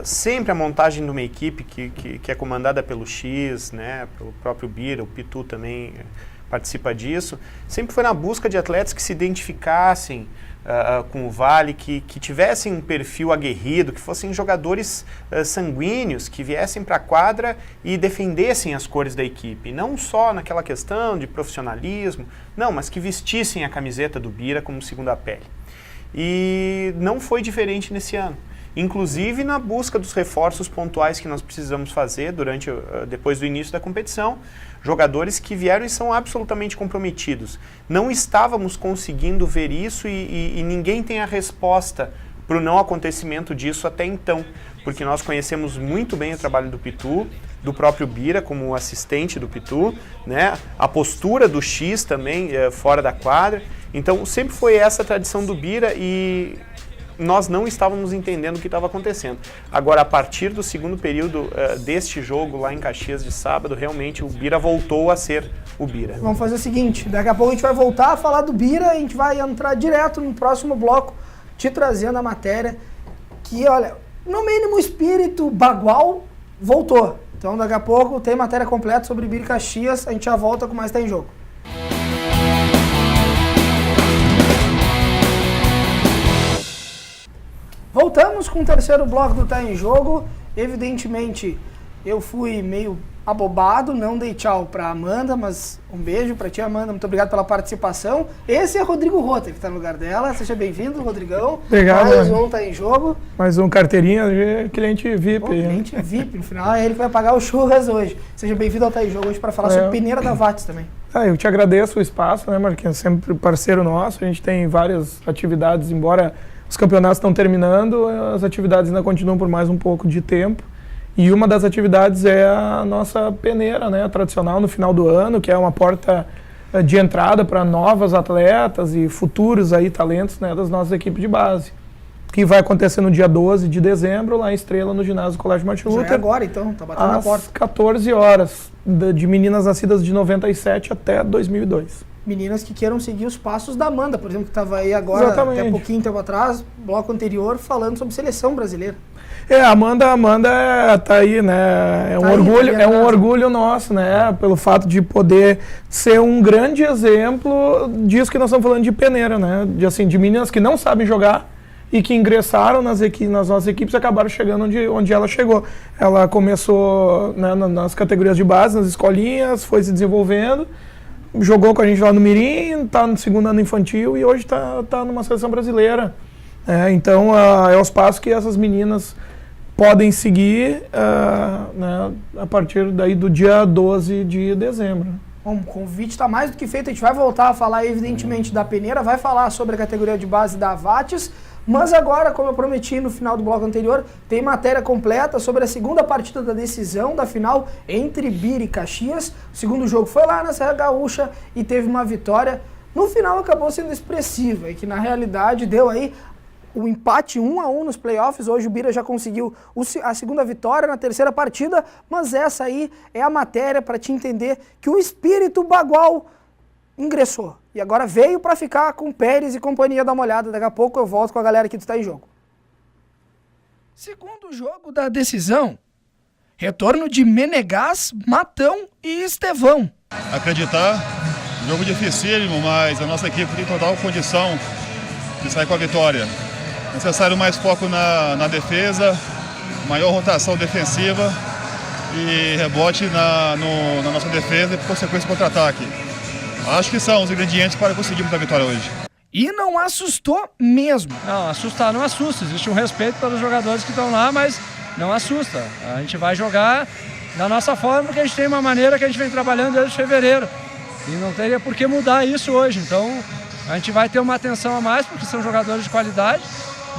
Speaker 6: sempre a montagem de uma equipe que é comandada pelo X, né, pelo próprio Bira, o Pitu também participa disso, sempre foi na busca de atletas que se identificassem com o Vale, que tivessem um perfil aguerrido, que fossem jogadores sanguíneos, que viessem para a quadra e defendessem as cores da equipe. Não só naquela questão de profissionalismo, não, mas que vestissem a camiseta do Bira como segunda pele. E não foi diferente nesse ano. Inclusive na busca dos reforços pontuais que nós precisamos fazer depois do início da competição, jogadores que vieram e são absolutamente comprometidos. Não estávamos conseguindo ver isso e ninguém tem a resposta para o não acontecimento disso até então, porque nós conhecemos muito bem o trabalho do Pitu, do próprio Bira como assistente do Pitu, né? A postura do X também fora da quadra. Então sempre foi essa a tradição do Bira e nós não estávamos entendendo o que estava acontecendo. Agora, a partir do segundo período deste jogo lá em Caxias de sábado, realmente o Bira voltou a ser o Bira.
Speaker 2: Vamos fazer o seguinte, daqui a pouco a gente vai voltar a falar do Bira, a gente vai entrar direto no próximo bloco, te trazendo a matéria que, olha, no mínimo o espírito bagual voltou. Então daqui a pouco tem matéria completa sobre Bira e Caxias, a gente já volta com mais Tá em Jogo. Voltamos com o terceiro bloco do Tá em Jogo. Evidentemente, eu fui meio abobado, não dei tchau pra Amanda, mas um beijo pra ti, Amanda, muito obrigado pela participação. Esse é Rodrigo Rota, que tá no lugar dela. Seja bem-vindo, Rodrigão.
Speaker 7: Obrigado.
Speaker 2: Mais um Tá em Jogo.
Speaker 7: Mais um carteirinha de cliente VIP.
Speaker 2: Pô, cliente VIP, no final é ele que vai pagar o churras hoje. Seja bem-vindo ao Tá em Jogo hoje para falar sobre peneira da Vates também.
Speaker 7: Eu te agradeço o espaço, né, Marquinhos? Sempre parceiro nosso, a gente tem várias atividades, embora os campeonatos estão terminando, as atividades ainda continuam por mais um pouco de tempo. E uma das atividades é a nossa peneira, né, tradicional no final do ano, que é uma porta de entrada para novas atletas e futuros aí talentos, né, das nossas equipes de base. Que vai acontecer no dia 12 de dezembro, lá em Estrela, no ginásio do Colégio Martin Luther.
Speaker 2: Já é agora, então, tá batendo na porta.
Speaker 7: Às 14 horas, de meninas nascidas de 97 até 2002.
Speaker 2: Meninas que queiram seguir os passos da Amanda, por exemplo, que estava aí agora,
Speaker 7: Exatamente.
Speaker 2: até pouquinho tempo atrás, bloco anterior, falando sobre seleção brasileira.
Speaker 7: A Amanda tá aí, né? É um orgulho nosso, né? Pelo fato de poder ser um grande exemplo disso que nós estamos falando de peneira, né? De meninas que não sabem jogar e que ingressaram nas nossas equipes e acabaram chegando onde ela chegou. Ela começou, né, nas categorias de base, nas escolinhas, foi se desenvolvendo, jogou com a gente lá no Mirim, está no segundo ano infantil e hoje está numa seleção brasileira. Então, é os passos que essas meninas podem seguir né, a partir daí do dia 12 de dezembro.
Speaker 2: Bom, o convite está mais do que feito, a gente vai voltar a falar evidentemente da peneira, vai falar sobre a categoria de base da Vates, mas agora, como eu prometi no final do bloco anterior, tem matéria completa sobre a segunda partida da decisão da final entre Bira e Caxias. O segundo jogo foi lá na Serra Gaúcha e teve uma vitória. No final acabou sendo expressiva e que na realidade deu aí o empate 1-1 nos playoffs. Hoje o Bira já conseguiu a segunda vitória na terceira partida, mas essa aí é a matéria para te entender que o espírito bagual ingressou. E agora veio para ficar com Pérez e companhia. Dá uma olhada, daqui a pouco eu volto com a galera aqui do Tá em Jogo. Segundo jogo da decisão, retorno de Menegás, Matão e Estevão.
Speaker 8: Acreditar, jogo dificílimo, mas a nossa equipe tem total condição de sair com a vitória. Necessário mais foco na defesa, maior rotação defensiva e rebote na nossa defesa e, por consequência, contra-ataque. Acho que são os ingredientes para conseguirmos a vitória hoje.
Speaker 2: E não assustou mesmo.
Speaker 9: Não, assustar não assusta. Existe um respeito pelos jogadores que estão lá, mas não assusta. A gente vai jogar da nossa forma, porque a gente tem uma maneira que a gente vem trabalhando desde fevereiro. E não teria por que mudar isso hoje. Então, a gente vai ter uma atenção a mais, porque são jogadores de qualidade,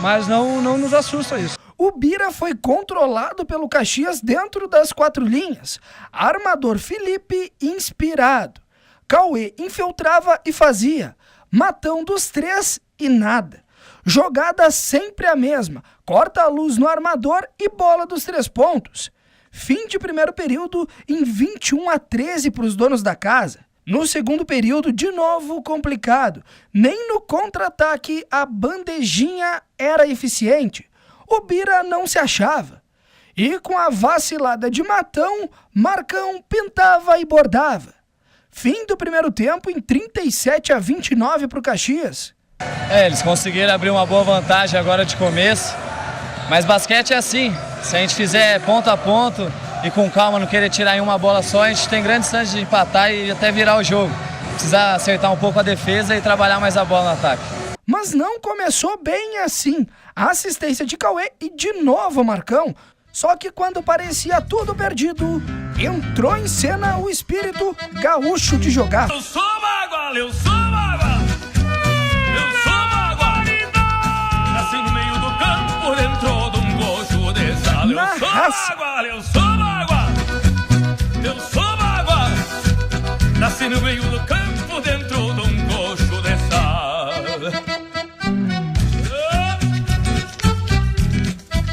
Speaker 9: mas não nos assusta isso.
Speaker 2: O Bira foi controlado pelo Caxias dentro das 4 linhas. Armador Felipe inspirado. Cauê infiltrava e fazia. Matão dos 3 e nada. Jogada sempre a mesma. Corta a luz no armador e bola dos 3 pontos. Fim de primeiro período em 21-13 para os donos da casa. No segundo período, de novo complicado. Nem no contra-ataque a bandejinha era eficiente. O Bira não se achava. E com a vacilada de Matão, Marcão pintava e bordava. Fim do primeiro tempo em 37-29 para o Caxias.
Speaker 9: Eles conseguiram abrir uma boa vantagem agora de começo. Mas basquete é assim. Se a gente fizer ponto a ponto e com calma não querer tirar em uma bola só, a gente tem grandes chances de empatar e até virar o jogo. Precisa acertar um pouco a defesa e trabalhar mais a bola no ataque.
Speaker 2: Mas não começou bem assim. A assistência de Cauê e de novo Marcão. Só que quando parecia tudo perdido, entrou em cena o espírito gaúcho de jogar.
Speaker 10: Eu sou mágoa, eu sou mágoa, eu sou mágoa. Nasci no meio do campo, dentro de um gojo de sal. Eu sou mágoa, eu sou mágoa, eu sou mágoa. Nasci no meio do campo, dentro de um gojo de sal.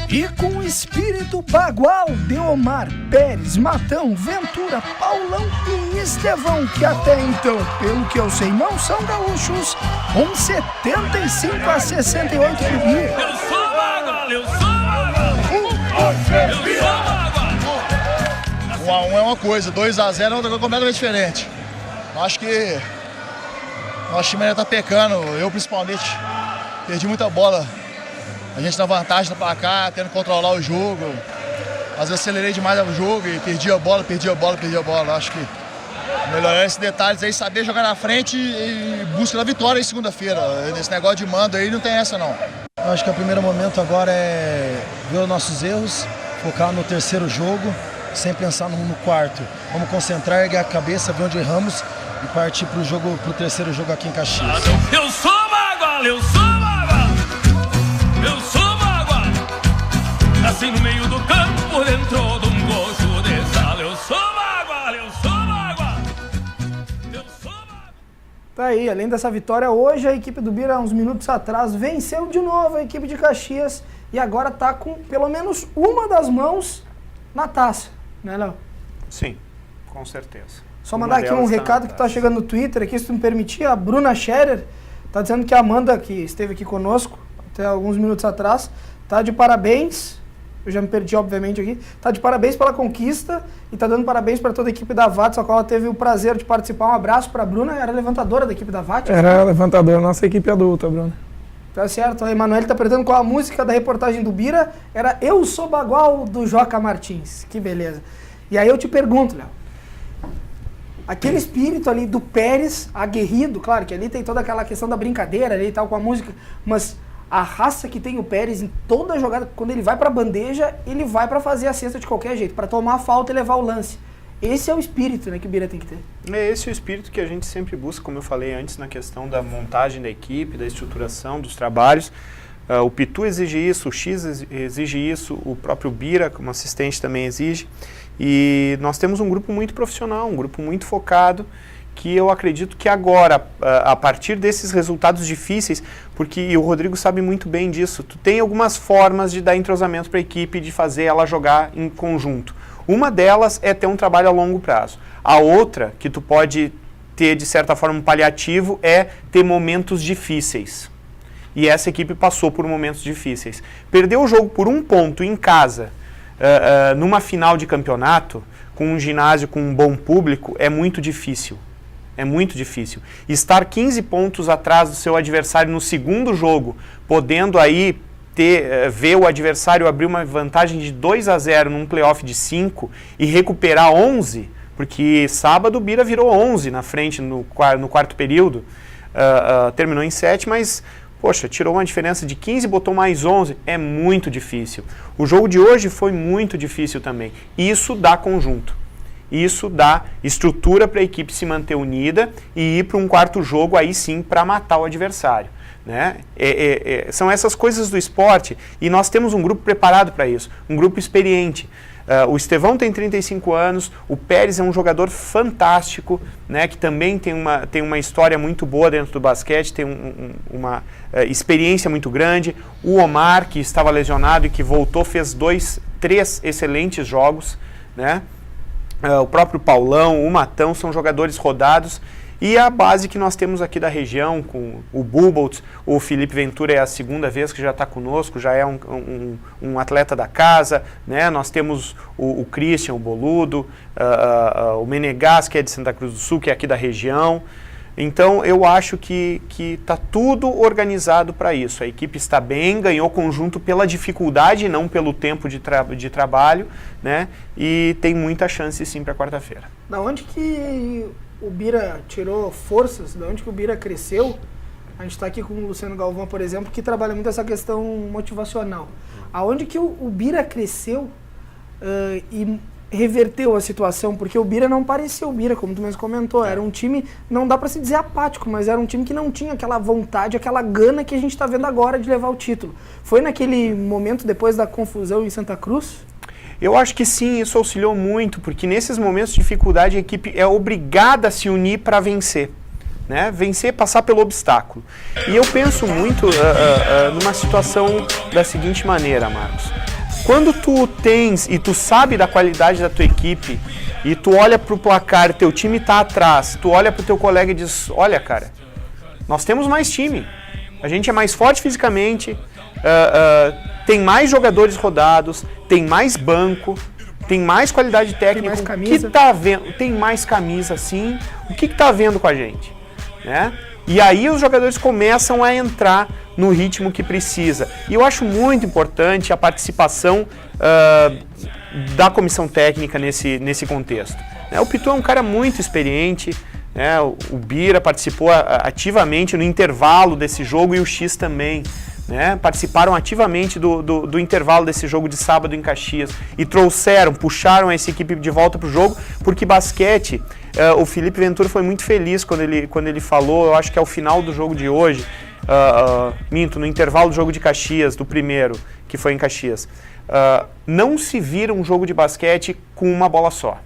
Speaker 2: E com o espírito bagual de Omar, Pérez, Matão, Ventura, Paulão e Estevão, que até então, pelo que eu sei, não são gaúchos, 75-68 pro Bira.
Speaker 10: Eu sou mágoa, eu sou mágoa, eu sou mágoa.
Speaker 11: 1-1 é uma coisa, 2-0 é outra coisa completamente diferente. Acho que nosso time ainda tá pecando, eu principalmente perdi muita bola. A gente na vantagem no placar, tendo que controlar o jogo. Às vezes acelerei demais o jogo e perdi a bola. Acho que melhorar esses detalhes aí, saber jogar na frente e buscar a vitória em segunda-feira. Esse negócio de mando aí não tem essa não.
Speaker 12: Acho que o primeiro momento agora é ver os nossos erros, focar no terceiro jogo, sem pensar no quarto. Vamos concentrar, erguer a cabeça, ver onde erramos e partir pro terceiro jogo aqui em Caxias.
Speaker 10: Eu sou mágoa, eu sou mágoa, eu sou mágoa. Nasci no meio do campo, dentro de um gojo de sal. Eu sou mágoa, eu sou mágoa, eu sou mágoa.
Speaker 2: Tá aí, além dessa vitória, hoje a equipe do Bira, uns minutos atrás, venceu de novo a equipe de Caxias e agora tá com pelo menos uma das mãos na taça, né, Léo?
Speaker 6: Sim, com certeza.
Speaker 2: Só mandar aqui um recado que tá chegando no Twitter aqui, se tu me permitir, a Bruna Scherer tá dizendo que a Amanda, que esteve aqui conosco até alguns minutos atrás, tá de parabéns, eu já me perdi obviamente aqui, tá de parabéns pela conquista e tá dando parabéns para toda a equipe da VAT, a qual ela teve o prazer de participar. Um abraço pra Bruna, era levantadora da equipe da VAT?
Speaker 7: Era levantadora, nossa equipe adulta, Bruna.
Speaker 2: Tá certo, a Emanuele tá perguntando qual a música da reportagem do Bira, era Eu Sou Bagual, do Joca Martins, que beleza. E aí eu te pergunto, Léo, aquele espírito ali do Pérez, aguerrido, claro que ali tem toda aquela questão da brincadeira ali e tal com a música, mas a raça que tem o Pérez em toda a jogada, quando ele vai pra bandeja, ele vai pra fazer a cesta de qualquer jeito, pra tomar a falta e levar o lance. Esse é o espírito, né, que o Bira tem que ter.
Speaker 6: É esse o espírito que a gente sempre busca, como eu falei antes, na questão da montagem da equipe, da estruturação, dos trabalhos. O Pitu exige isso, o X exige isso, o próprio Bira, como assistente, também exige. E nós temos um grupo muito profissional, um grupo muito focado, que eu acredito que agora, a partir desses resultados difíceis, porque o Rodrigo sabe muito bem disso, tu tem algumas formas de dar entrosamento para a equipe, de fazer ela jogar em conjunto. Uma delas é ter um trabalho a longo prazo. A outra, que tu pode ter de certa forma um paliativo, é ter momentos difíceis. E essa equipe passou por momentos difíceis. Perdeu o jogo por 1 ponto em casa, numa final de campeonato, com um ginásio com um bom público, é muito difícil. É muito difícil. Estar 15 pontos atrás do seu adversário no segundo jogo, podendo aí ver o adversário abrir uma vantagem de 2-0 num playoff de 5 e recuperar 11, porque sábado o Bira virou 11 na frente no quarto período, terminou em 7, mas poxa, tirou uma diferença de 15 e botou mais 11, é muito difícil. O jogo de hoje foi muito difícil também. Isso dá conjunto. Isso dá estrutura para a equipe se manter unida e ir para um quarto jogo aí sim para matar o adversário. Né? São essas coisas do esporte e nós temos um grupo preparado para isso, um grupo experiente. O Estevão tem 35 anos, o Pérez é um jogador fantástico, né, que também tem uma história muito boa dentro do basquete, tem uma experiência muito grande. O Omar, que estava lesionado e que voltou, fez 3 excelentes jogos, né? o próprio Paulão, o Matão, são jogadores rodados. E a base que nós temos aqui da região, com o Buboltz, o Felipe Ventura é a segunda vez que já está conosco, já é um atleta da casa, né? Nós temos o Christian, o Boludo, o Menegas, que é de Santa Cruz do Sul, que é aqui da região. Então, eu acho que está tudo organizado para isso. A equipe está bem, ganhou conjunto pela dificuldade, não pelo tempo de trabalho, né? E tem muita chance, sim, para quarta-feira.
Speaker 2: Da onde que o Bira tirou forças, da onde que o Bira cresceu? A gente está aqui com o Luciano Galvão, por exemplo, que trabalha muito essa questão motivacional. Aonde que o Bira cresceu e reverteu a situação? Porque o Bira não parecia o Bira, como tu mesmo comentou. Era um time, não dá para se dizer apático, mas era um time que não tinha aquela vontade, aquela gana que a gente está vendo agora de levar o título. Foi naquele momento, depois da confusão em Santa Cruz?
Speaker 6: Eu acho que sim, isso auxiliou muito, porque nesses momentos de dificuldade a equipe é obrigada a se unir para vencer. Né? Vencer, passar pelo obstáculo. E eu penso muito numa situação da seguinte maneira, Marcos. Quando tu tens e tu sabe da qualidade da tua equipe e tu olha pro placar, teu time tá atrás, tu olha pro teu colega e diz, olha cara, nós temos mais time, a gente é mais forte fisicamente, tem mais jogadores rodados, tem mais banco, tem mais qualidade técnica,
Speaker 2: tem mais camisa.
Speaker 6: Tem mais camisa, sim, o que tá vendo com a gente? Né? E aí os jogadores começam a entrar no ritmo que precisa. E eu acho muito importante a participação da comissão técnica nesse contexto. Né? O Pitu é um cara muito experiente, né? O Bira participou ativamente no intervalo desse jogo e o X também. Né? Participaram ativamente do intervalo desse jogo de sábado em Caxias e puxaram essa equipe de volta para o jogo, porque basquete, o Felipe Ventura foi muito feliz quando ele falou, eu acho que é o final do jogo de hoje, no intervalo do jogo de Caxias, do primeiro, que foi em Caxias, não se vira um jogo de basquete com uma bola só,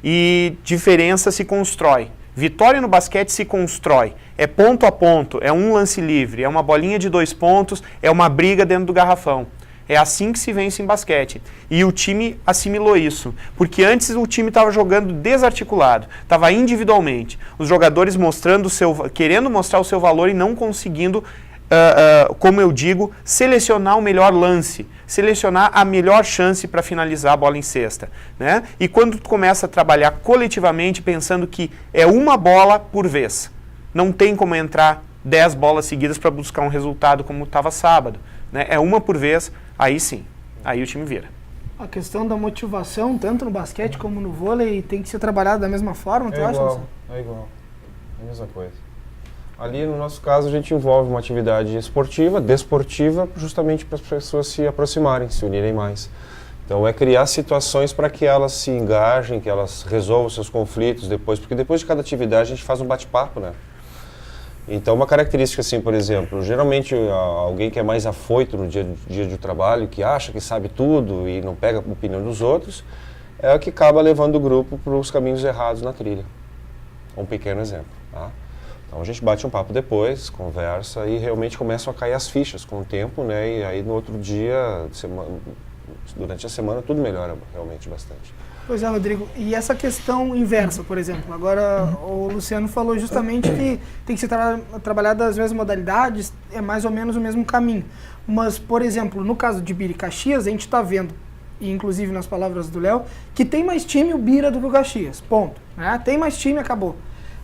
Speaker 6: e diferença se constrói. Vitória no basquete se constrói, é ponto a ponto, é um lance livre, é uma bolinha de 2 pontos, é uma briga dentro do garrafão. É assim que se vence em basquete. E o time assimilou isso, porque antes o time estava jogando desarticulado, estava individualmente. Os jogadores querendo mostrar o seu valor e não conseguindo, como eu digo, selecionar o melhor lance, selecionar a melhor chance para finalizar a bola em cesta. Né? E quando tu começa a trabalhar coletivamente, pensando que é uma bola por vez, não tem como entrar 10 bolas seguidas para buscar um resultado como estava sábado. Né? É uma por vez, aí sim, aí o time vira.
Speaker 2: A questão da motivação, tanto no basquete como no vôlei, tem que ser trabalhada da mesma forma, tu acha?
Speaker 5: É igual, é a mesma coisa. Ali, no nosso caso, a gente envolve uma atividade esportiva, desportiva, justamente para as pessoas se aproximarem, se unirem mais. Então, é criar situações para que elas se engajem, que elas resolvam seus conflitos depois, porque depois de cada atividade a gente faz um bate-papo, né? Então, uma característica assim, por exemplo, geralmente alguém que é mais afoito no dia de trabalho, que acha que sabe tudo e não pega a opinião dos outros, é o que acaba levando o grupo para os caminhos errados na trilha. Um pequeno exemplo, tá? Então a gente bate um papo depois, conversa e realmente começam a cair as fichas com o tempo, né? E aí no outro dia, durante a semana, tudo melhora realmente bastante.
Speaker 2: Pois é, Rodrigo. E essa questão inversa, por exemplo, agora o Luciano falou justamente que tem que ser trabalhado as mesmas modalidades, é mais ou menos o mesmo caminho. Mas, por exemplo, no caso de Bira e Caxias, a gente está vendo, e inclusive nas palavras do Léo, que tem mais time o Bira do que o Caxias, ponto. Né? Tem mais time, acabou.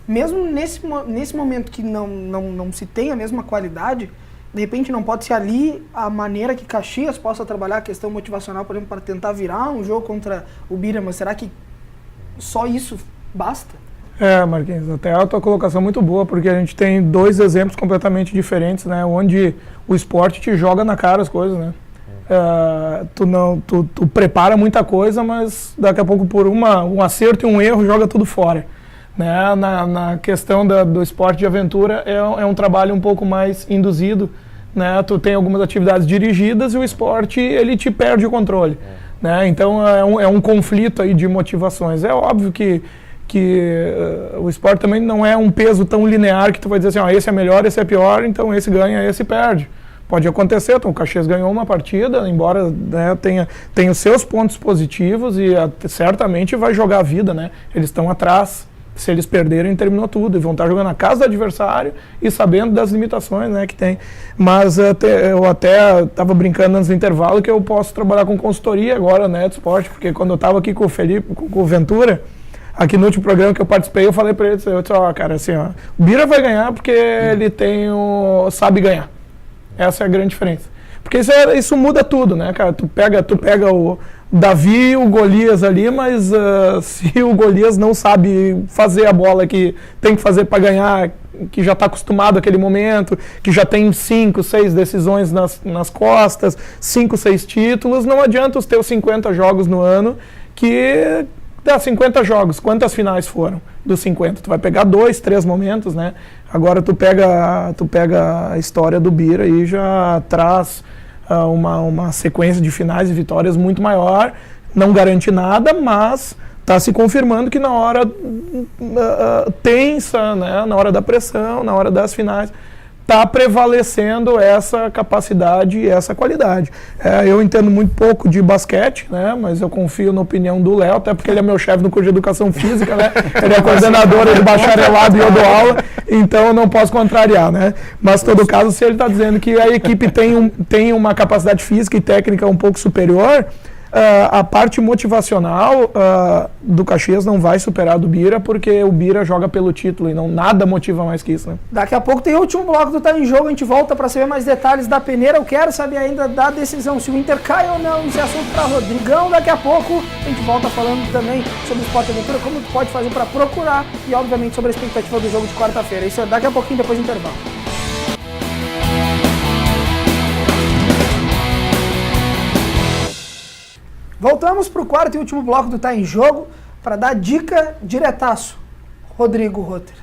Speaker 2: Mesmo nesse momento que não se tem a mesma qualidade, de repente não pode ser ali a maneira que Caxias possa trabalhar a questão motivacional, por exemplo, para tentar virar um jogo contra o Bira, mas será que só isso basta?
Speaker 7: Marquinhos, até a tua colocação é muito boa, porque a gente tem 2 exemplos completamente diferentes, né, onde o esporte te joga na cara as coisas, né? Tu prepara muita coisa, mas daqui a pouco por um acerto e um erro joga tudo fora. Né? Na questão do esporte de aventura é um trabalho um pouco mais induzido, né? Tu tem algumas atividades dirigidas e o esporte ele te perde o controle, né? Então é um conflito aí de motivações. É óbvio que o esporte também não é um peso tão linear que tu vai dizer assim, esse é melhor, esse é pior, então esse ganha, esse perde. Pode acontecer, então o Caxias ganhou uma partida, embora, né, tenha os seus pontos positivos e certamente vai jogar a vida, né? Eles estão atrás. Se eles perderem, terminou tudo. E vão estar jogando na casa do adversário e sabendo das limitações, né, que tem. Mas eu até estava brincando antes do intervalo que eu posso trabalhar com consultoria agora, né, de esporte, porque quando eu estava aqui com o Felipe, com o Ventura, aqui no último programa que eu participei, eu falei para ele, eu disse, ó, cara, assim, ó, o Bira vai ganhar porque ele sabe ganhar. Essa é a grande diferença. Porque isso muda tudo, né, cara? Tu pega o Davi e o Golias ali, mas se o Golias não sabe fazer a bola que tem que fazer para ganhar, que já está acostumado àquele momento, que já tem 5, 6 decisões nas costas, 5, 6 títulos, não adianta os teus 50 jogos no ano, que dá 50 jogos. Quantas finais foram dos 50? Tu vai pegar 2, 3 momentos, né? Agora tu pega a história do Bira e já traz uma sequência de finais e vitórias muito maior, não garante nada, mas está se confirmando que na hora tensa, né, na hora da pressão, na hora das finais, está prevalecendo essa capacidade e essa qualidade. Eu entendo muito pouco de basquete, né, mas eu confio na opinião do Léo, até porque ele é meu chefe no curso de Educação Física, né, ele é coordenador do bacharelado e eu dou aula, então eu não posso contrariar, né. Mas, em todo caso, se ele está dizendo que a equipe tem uma capacidade física e técnica um pouco superior, a parte motivacional do Caxias não vai superar a do Bira, porque o Bira joga pelo título e nada motiva mais que isso, né?
Speaker 2: Daqui a pouco tem o último bloco do Tá em Jogo, a gente volta para saber mais detalhes da peneira. Eu quero saber ainda da decisão, se o Inter cai ou não, esse assunto para Rodrigão. Daqui a pouco a gente volta falando também sobre o Sport Aventura, como tu pode fazer para procurar e, obviamente, sobre a expectativa do jogo de quarta-feira. Isso é daqui a pouquinho, depois do intervalo. Voltamos para o quarto e último bloco do Tá em Jogo para dar dica diretaço. Rodrigo Rotter.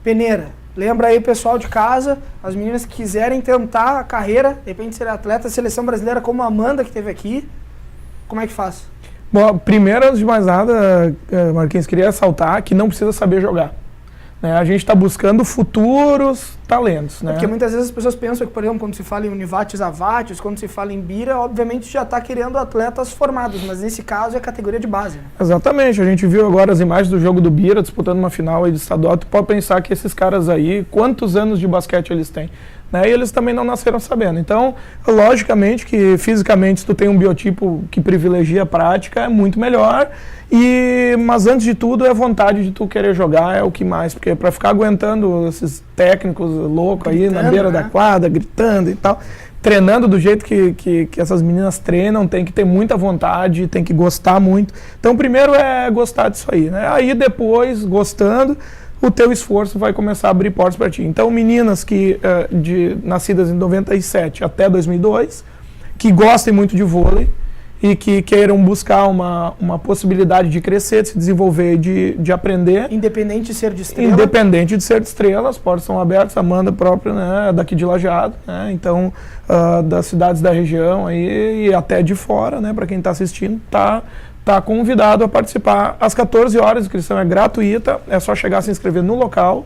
Speaker 2: Peneira, lembra aí o pessoal de casa, as meninas que quiserem tentar a carreira, de repente ser atleta da seleção brasileira como a Amanda que esteve aqui, como é que faz?
Speaker 7: Bom, primeiro, antes de mais nada, Marquinhos, queria ressaltar que não precisa saber jogar. A gente está buscando futuros talentos, né?
Speaker 2: Porque muitas vezes as pessoas pensam que, por exemplo, quando se fala em Univates Avates, quando se fala em Bira, obviamente já está querendo atletas formados, mas nesse caso é categoria de base. Né?
Speaker 7: Exatamente, a gente viu agora as imagens do jogo do Bira disputando uma final aí de estadual, tu pode pensar que esses caras aí, quantos anos de basquete eles têm? Né? E eles também não nasceram sabendo. Então, logicamente que fisicamente se tu tem um biotipo que privilegia a prática, é muito melhor. Mas antes de tudo, é a vontade de tu querer jogar, é o que mais. Porque para ficar aguentando esses técnicos loucos aí na beira da quadra, gritando e tal, treinando do jeito que essas meninas treinam, tem que ter muita vontade, tem que gostar muito. Então, primeiro é gostar disso aí, né? Aí depois, gostando, o teu esforço vai começar a abrir portas para ti. Então, meninas que nascidas em 97 até 2002, que gostem muito de vôlei e que queiram buscar uma possibilidade de crescer, de se desenvolver, de aprender.
Speaker 2: Independente de ser de estrela?
Speaker 7: Independente de ser de estrela, as portas são abertas. Amanda própria, né, daqui de Lajeado, né, então das cidades da região aí, e até de fora, né, para quem está assistindo, tá convidado a participar. Às 14 horas, a inscrição é gratuita, é só chegar a se inscrever no local.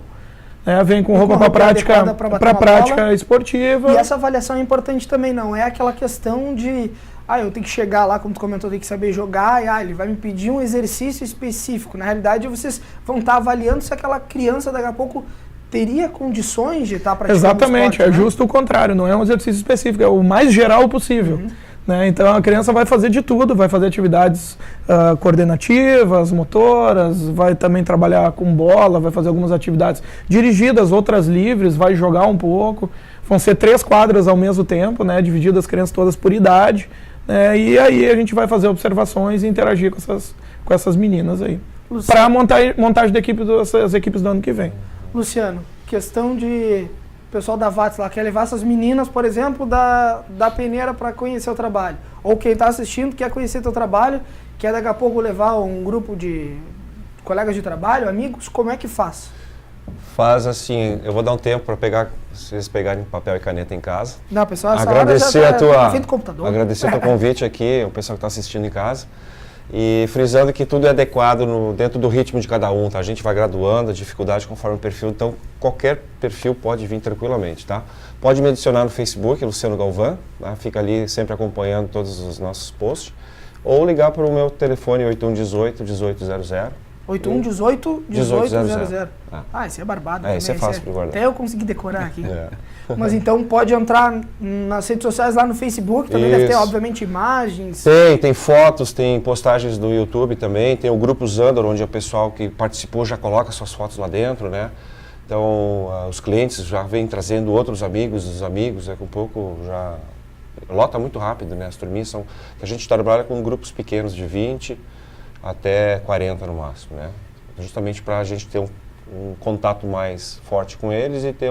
Speaker 7: Vem com roupa para prática esportiva.
Speaker 2: E essa avaliação é importante também, não é aquela questão de eu tenho que chegar lá, como tu comentou, tem que saber jogar, e ele vai me pedir um exercício específico. Na realidade, vocês vão estar avaliando se aquela criança daqui a pouco teria condições de estar praticando
Speaker 7: Exatamente,
Speaker 2: esporte,
Speaker 7: é justo o contrário, não é um exercício específico, é o mais geral possível. Né? Então a criança vai fazer de tudo, vai fazer atividades coordenativas, motoras, vai também trabalhar com bola, vai fazer algumas atividades dirigidas, outras livres, vai jogar um pouco. Vão ser 3 quadras ao mesmo tempo, né? Divididas as crianças todas por idade. E aí a gente vai fazer observações e interagir com essas meninas aí. Para montagem da equipe das equipes do ano que vem.
Speaker 2: Luciano, questão de o pessoal da VATS lá quer levar essas meninas, por exemplo, da peneira para conhecer o trabalho. Ou quem está assistindo quer conhecer teu trabalho, quer daqui a pouco levar um grupo de colegas de trabalho, amigos, como é que faz?
Speaker 5: Faz assim, eu vou dar um tempo para vocês pegarem papel e caneta em casa.
Speaker 2: Não, pessoal, essa
Speaker 5: agradecer
Speaker 2: hora já tá computador.
Speaker 5: Agradecer o teu convite aqui, o pessoal que está assistindo em casa. E frisando que tudo é adequado dentro do ritmo de cada um, tá? A gente vai graduando a dificuldade conforme o perfil, então qualquer perfil pode vir tranquilamente, tá? Pode me adicionar no Facebook, Luciano Galvão, tá? Fica ali sempre acompanhando todos os nossos posts, ou ligar para o meu telefone 8118-1800.
Speaker 2: 8118-1800. Esse é barbado.
Speaker 5: Esse é fácil para guardar.
Speaker 2: Até eu consegui decorar aqui. Mas então pode entrar nas redes sociais lá no Facebook, também deve ter, obviamente, imagens.
Speaker 5: Tem fotos, tem postagens do YouTube também, tem o grupo Zandor, onde o pessoal que participou já coloca suas fotos lá dentro, né? Então, os clientes já vêm trazendo outros amigos, os amigos, daqui a pouco já lota muito rápido, né? As turminhas são... A gente trabalha com grupos pequenos de 20 até 40 no máximo, né? Justamente para a gente ter um contato mais forte com eles e ter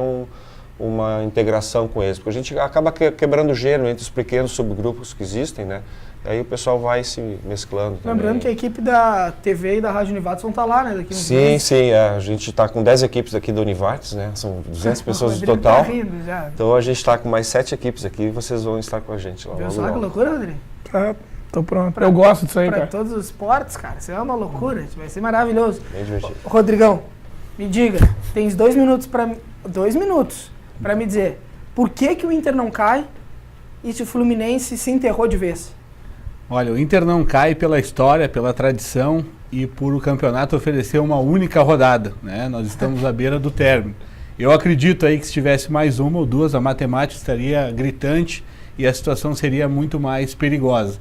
Speaker 5: uma integração com eles, porque a gente acaba quebrando gelo entre os pequenos subgrupos que existem, né? E aí o pessoal vai se mesclando também.
Speaker 2: Lembrando que a equipe da TV e da Rádio Univates vão estar lá, né? Daqui uns
Speaker 5: meses. Sim, a gente está com 10 equipes aqui da Univates, né? São 200 pessoas no total.
Speaker 2: Tá rindo já.
Speaker 5: Então a gente está com mais 7 equipes aqui e vocês vão estar com a gente lá.
Speaker 2: Viu só que loucura, Rodrigo?
Speaker 7: Tô pronto. Eu gosto disso aí, cara.
Speaker 2: Para todos os esportes, cara. Isso é uma loucura. Isso vai ser maravilhoso.
Speaker 5: Bem divertido.
Speaker 2: Rodrigão, me diga, tens 2 minutos para... 2 minutos para me dizer por que o Inter não cai e se o Fluminense se enterrou de vez.
Speaker 3: Olha, o Inter não cai pela história, pela tradição e por o campeonato oferecer uma única rodada, né? Nós estamos à beira do término. Eu acredito aí que se tivesse mais uma ou duas, a matemática estaria gritante e a situação seria muito mais perigosa.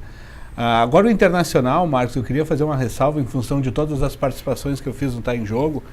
Speaker 3: Agora o Internacional, Marcos, eu queria fazer uma ressalva em função de todas as participações que eu fiz no Tá em Jogo,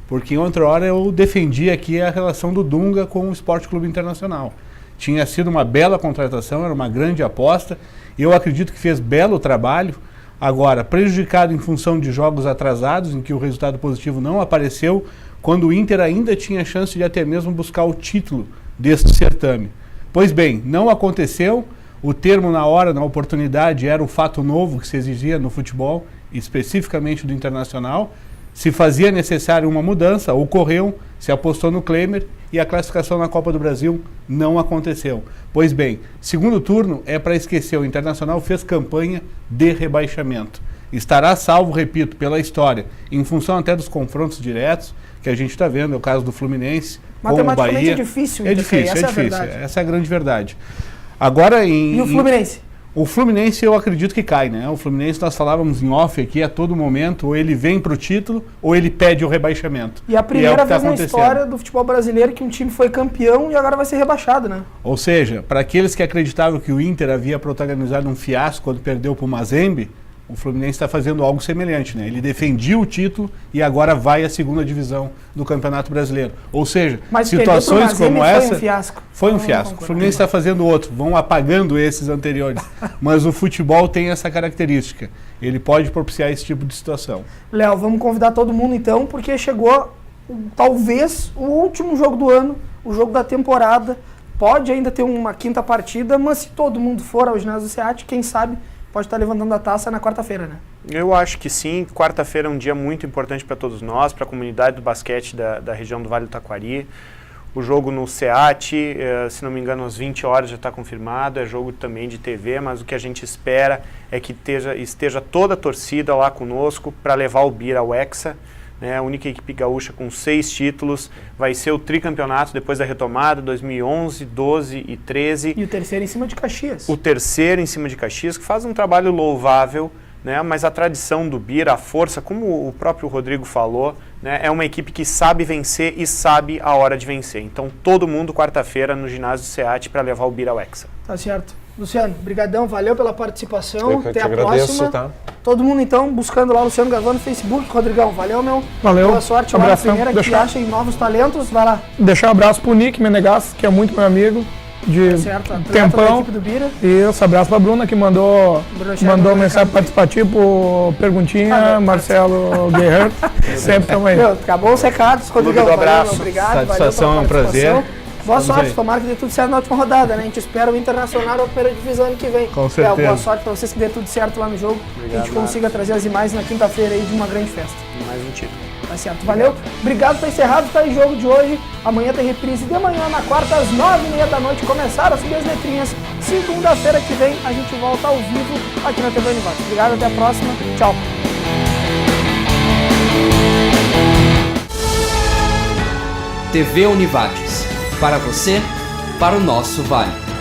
Speaker 3: porque em outra hora eu defendi aqui a relação do Dunga com o Esporte Clube Internacional. Tinha sido uma bela contratação, era uma grande aposta, eu acredito que fez belo trabalho. Agora, prejudicado em função de jogos atrasados, em que o resultado positivo não apareceu, quando o Inter ainda tinha chance de até mesmo buscar o título deste certame. Pois bem, não aconteceu, o termo na hora, na oportunidade, era o fato novo que se exigia no futebol, especificamente do Internacional. Se fazia necessário uma mudança, ocorreu, se apostou no Klemer e a classificação na Copa do Brasil não aconteceu. Pois bem, segundo turno é para esquecer, o Internacional fez campanha de rebaixamento. Estará salvo, repito, pela história, em função até dos confrontos diretos que a gente está vendo, é o caso do Fluminense com o Bahia.
Speaker 2: É difícil.
Speaker 3: É difícil,
Speaker 2: essa
Speaker 3: é difícil. Essa é a grande verdade. Agora
Speaker 2: E o Fluminense?
Speaker 3: O Fluminense eu acredito que cai, né? O Fluminense nós falávamos em off aqui a todo momento, ou ele vem para o título ou ele pede o rebaixamento.
Speaker 2: E a primeira vez na história do futebol brasileiro que um time foi campeão e agora vai ser rebaixado, né?
Speaker 3: Ou seja, para aqueles que acreditavam que o Inter havia protagonizado um fiasco quando perdeu para o Mazembe, o Fluminense está fazendo algo semelhante, né? Ele defendia o título e agora vai à segunda divisão do Campeonato Brasileiro. Ou seja,
Speaker 2: mas
Speaker 3: situações como essa...
Speaker 2: Foi um fiasco.
Speaker 3: Foi um fiasco. O Fluminense está fazendo outro, vão apagando esses anteriores. Mas o futebol tem essa característica. Ele pode propiciar esse tipo de situação.
Speaker 2: Léo, vamos convidar todo mundo então, porque chegou talvez o último jogo do ano, o jogo da temporada. Pode ainda ter uma quinta partida, mas se todo mundo for ao ginásio do SEAT, quem sabe pode estar levantando a taça na quarta-feira, né?
Speaker 6: Eu acho que sim. Quarta-feira é um dia muito importante para todos nós, para a comunidade do basquete da região do Vale do Taquari. O jogo no SEAT, se não me engano, às 20 horas já está confirmado. É jogo também de TV, mas o que a gente espera é que esteja toda a torcida lá conosco para levar o Bira ao Hexa. Né, a única equipe gaúcha com 6 títulos, vai ser o tricampeonato depois da retomada, 2011, 12 e 13.
Speaker 2: E o terceiro em cima de Caxias.
Speaker 6: O terceiro em cima de Caxias, que faz um trabalho louvável, né, mas a tradição do Bira, a força, como o próprio Rodrigo falou, né, é uma equipe que sabe vencer e sabe a hora de vencer. Então todo mundo quarta-feira no ginásio do SEAT para levar o Bira ao Hexa.
Speaker 2: Tá certo. Luciano, brigadão, valeu pela participação.
Speaker 5: Eu que
Speaker 2: até
Speaker 5: te
Speaker 2: a
Speaker 5: agradeço,
Speaker 2: próxima.
Speaker 5: tá?
Speaker 2: Todo mundo então buscando lá Luciano Galvão no Facebook. Rodrigão, valeu, meu.
Speaker 7: Valeu.
Speaker 2: Boa sorte lá na primeira que achem novos talentos. Vai lá.
Speaker 7: Deixar um abraço pro Nick Menegas, que é muito meu amigo de tempão.
Speaker 2: Da equipe do Bira.
Speaker 7: Isso, abraço pra Bruna, que mandou mensagem participativa, perguntinha, Marcelo Guerreiro. Sempre estamos aí.
Speaker 2: Meu, acabou os recados, Rodrigão.
Speaker 3: Um abraço.
Speaker 2: Obrigado.
Speaker 3: Satisfação, é um prazer.
Speaker 2: Boa sorte, tomara que dê tudo certo na última rodada, né? A gente espera o Internacional na primeira divisão ano que vem.
Speaker 3: Com certeza.
Speaker 2: Boa sorte pra vocês, que dê tudo certo lá no jogo.
Speaker 6: Obrigado,
Speaker 2: que a gente consiga trazer as imagens na quinta-feira aí de uma grande festa.
Speaker 6: Mais um título.
Speaker 2: Tá certo, valeu. Obrigado, tá encerrado, tá aí jogo de hoje. Amanhã tem reprise de manhã, na quarta, às 9h30 da noite. Começaram a subir as letrinhas. Segunda-feira que vem a gente volta ao vivo aqui na TV Univates. Obrigado, até a próxima. Tchau.
Speaker 1: TV Univates. Para você, para o nosso Vale.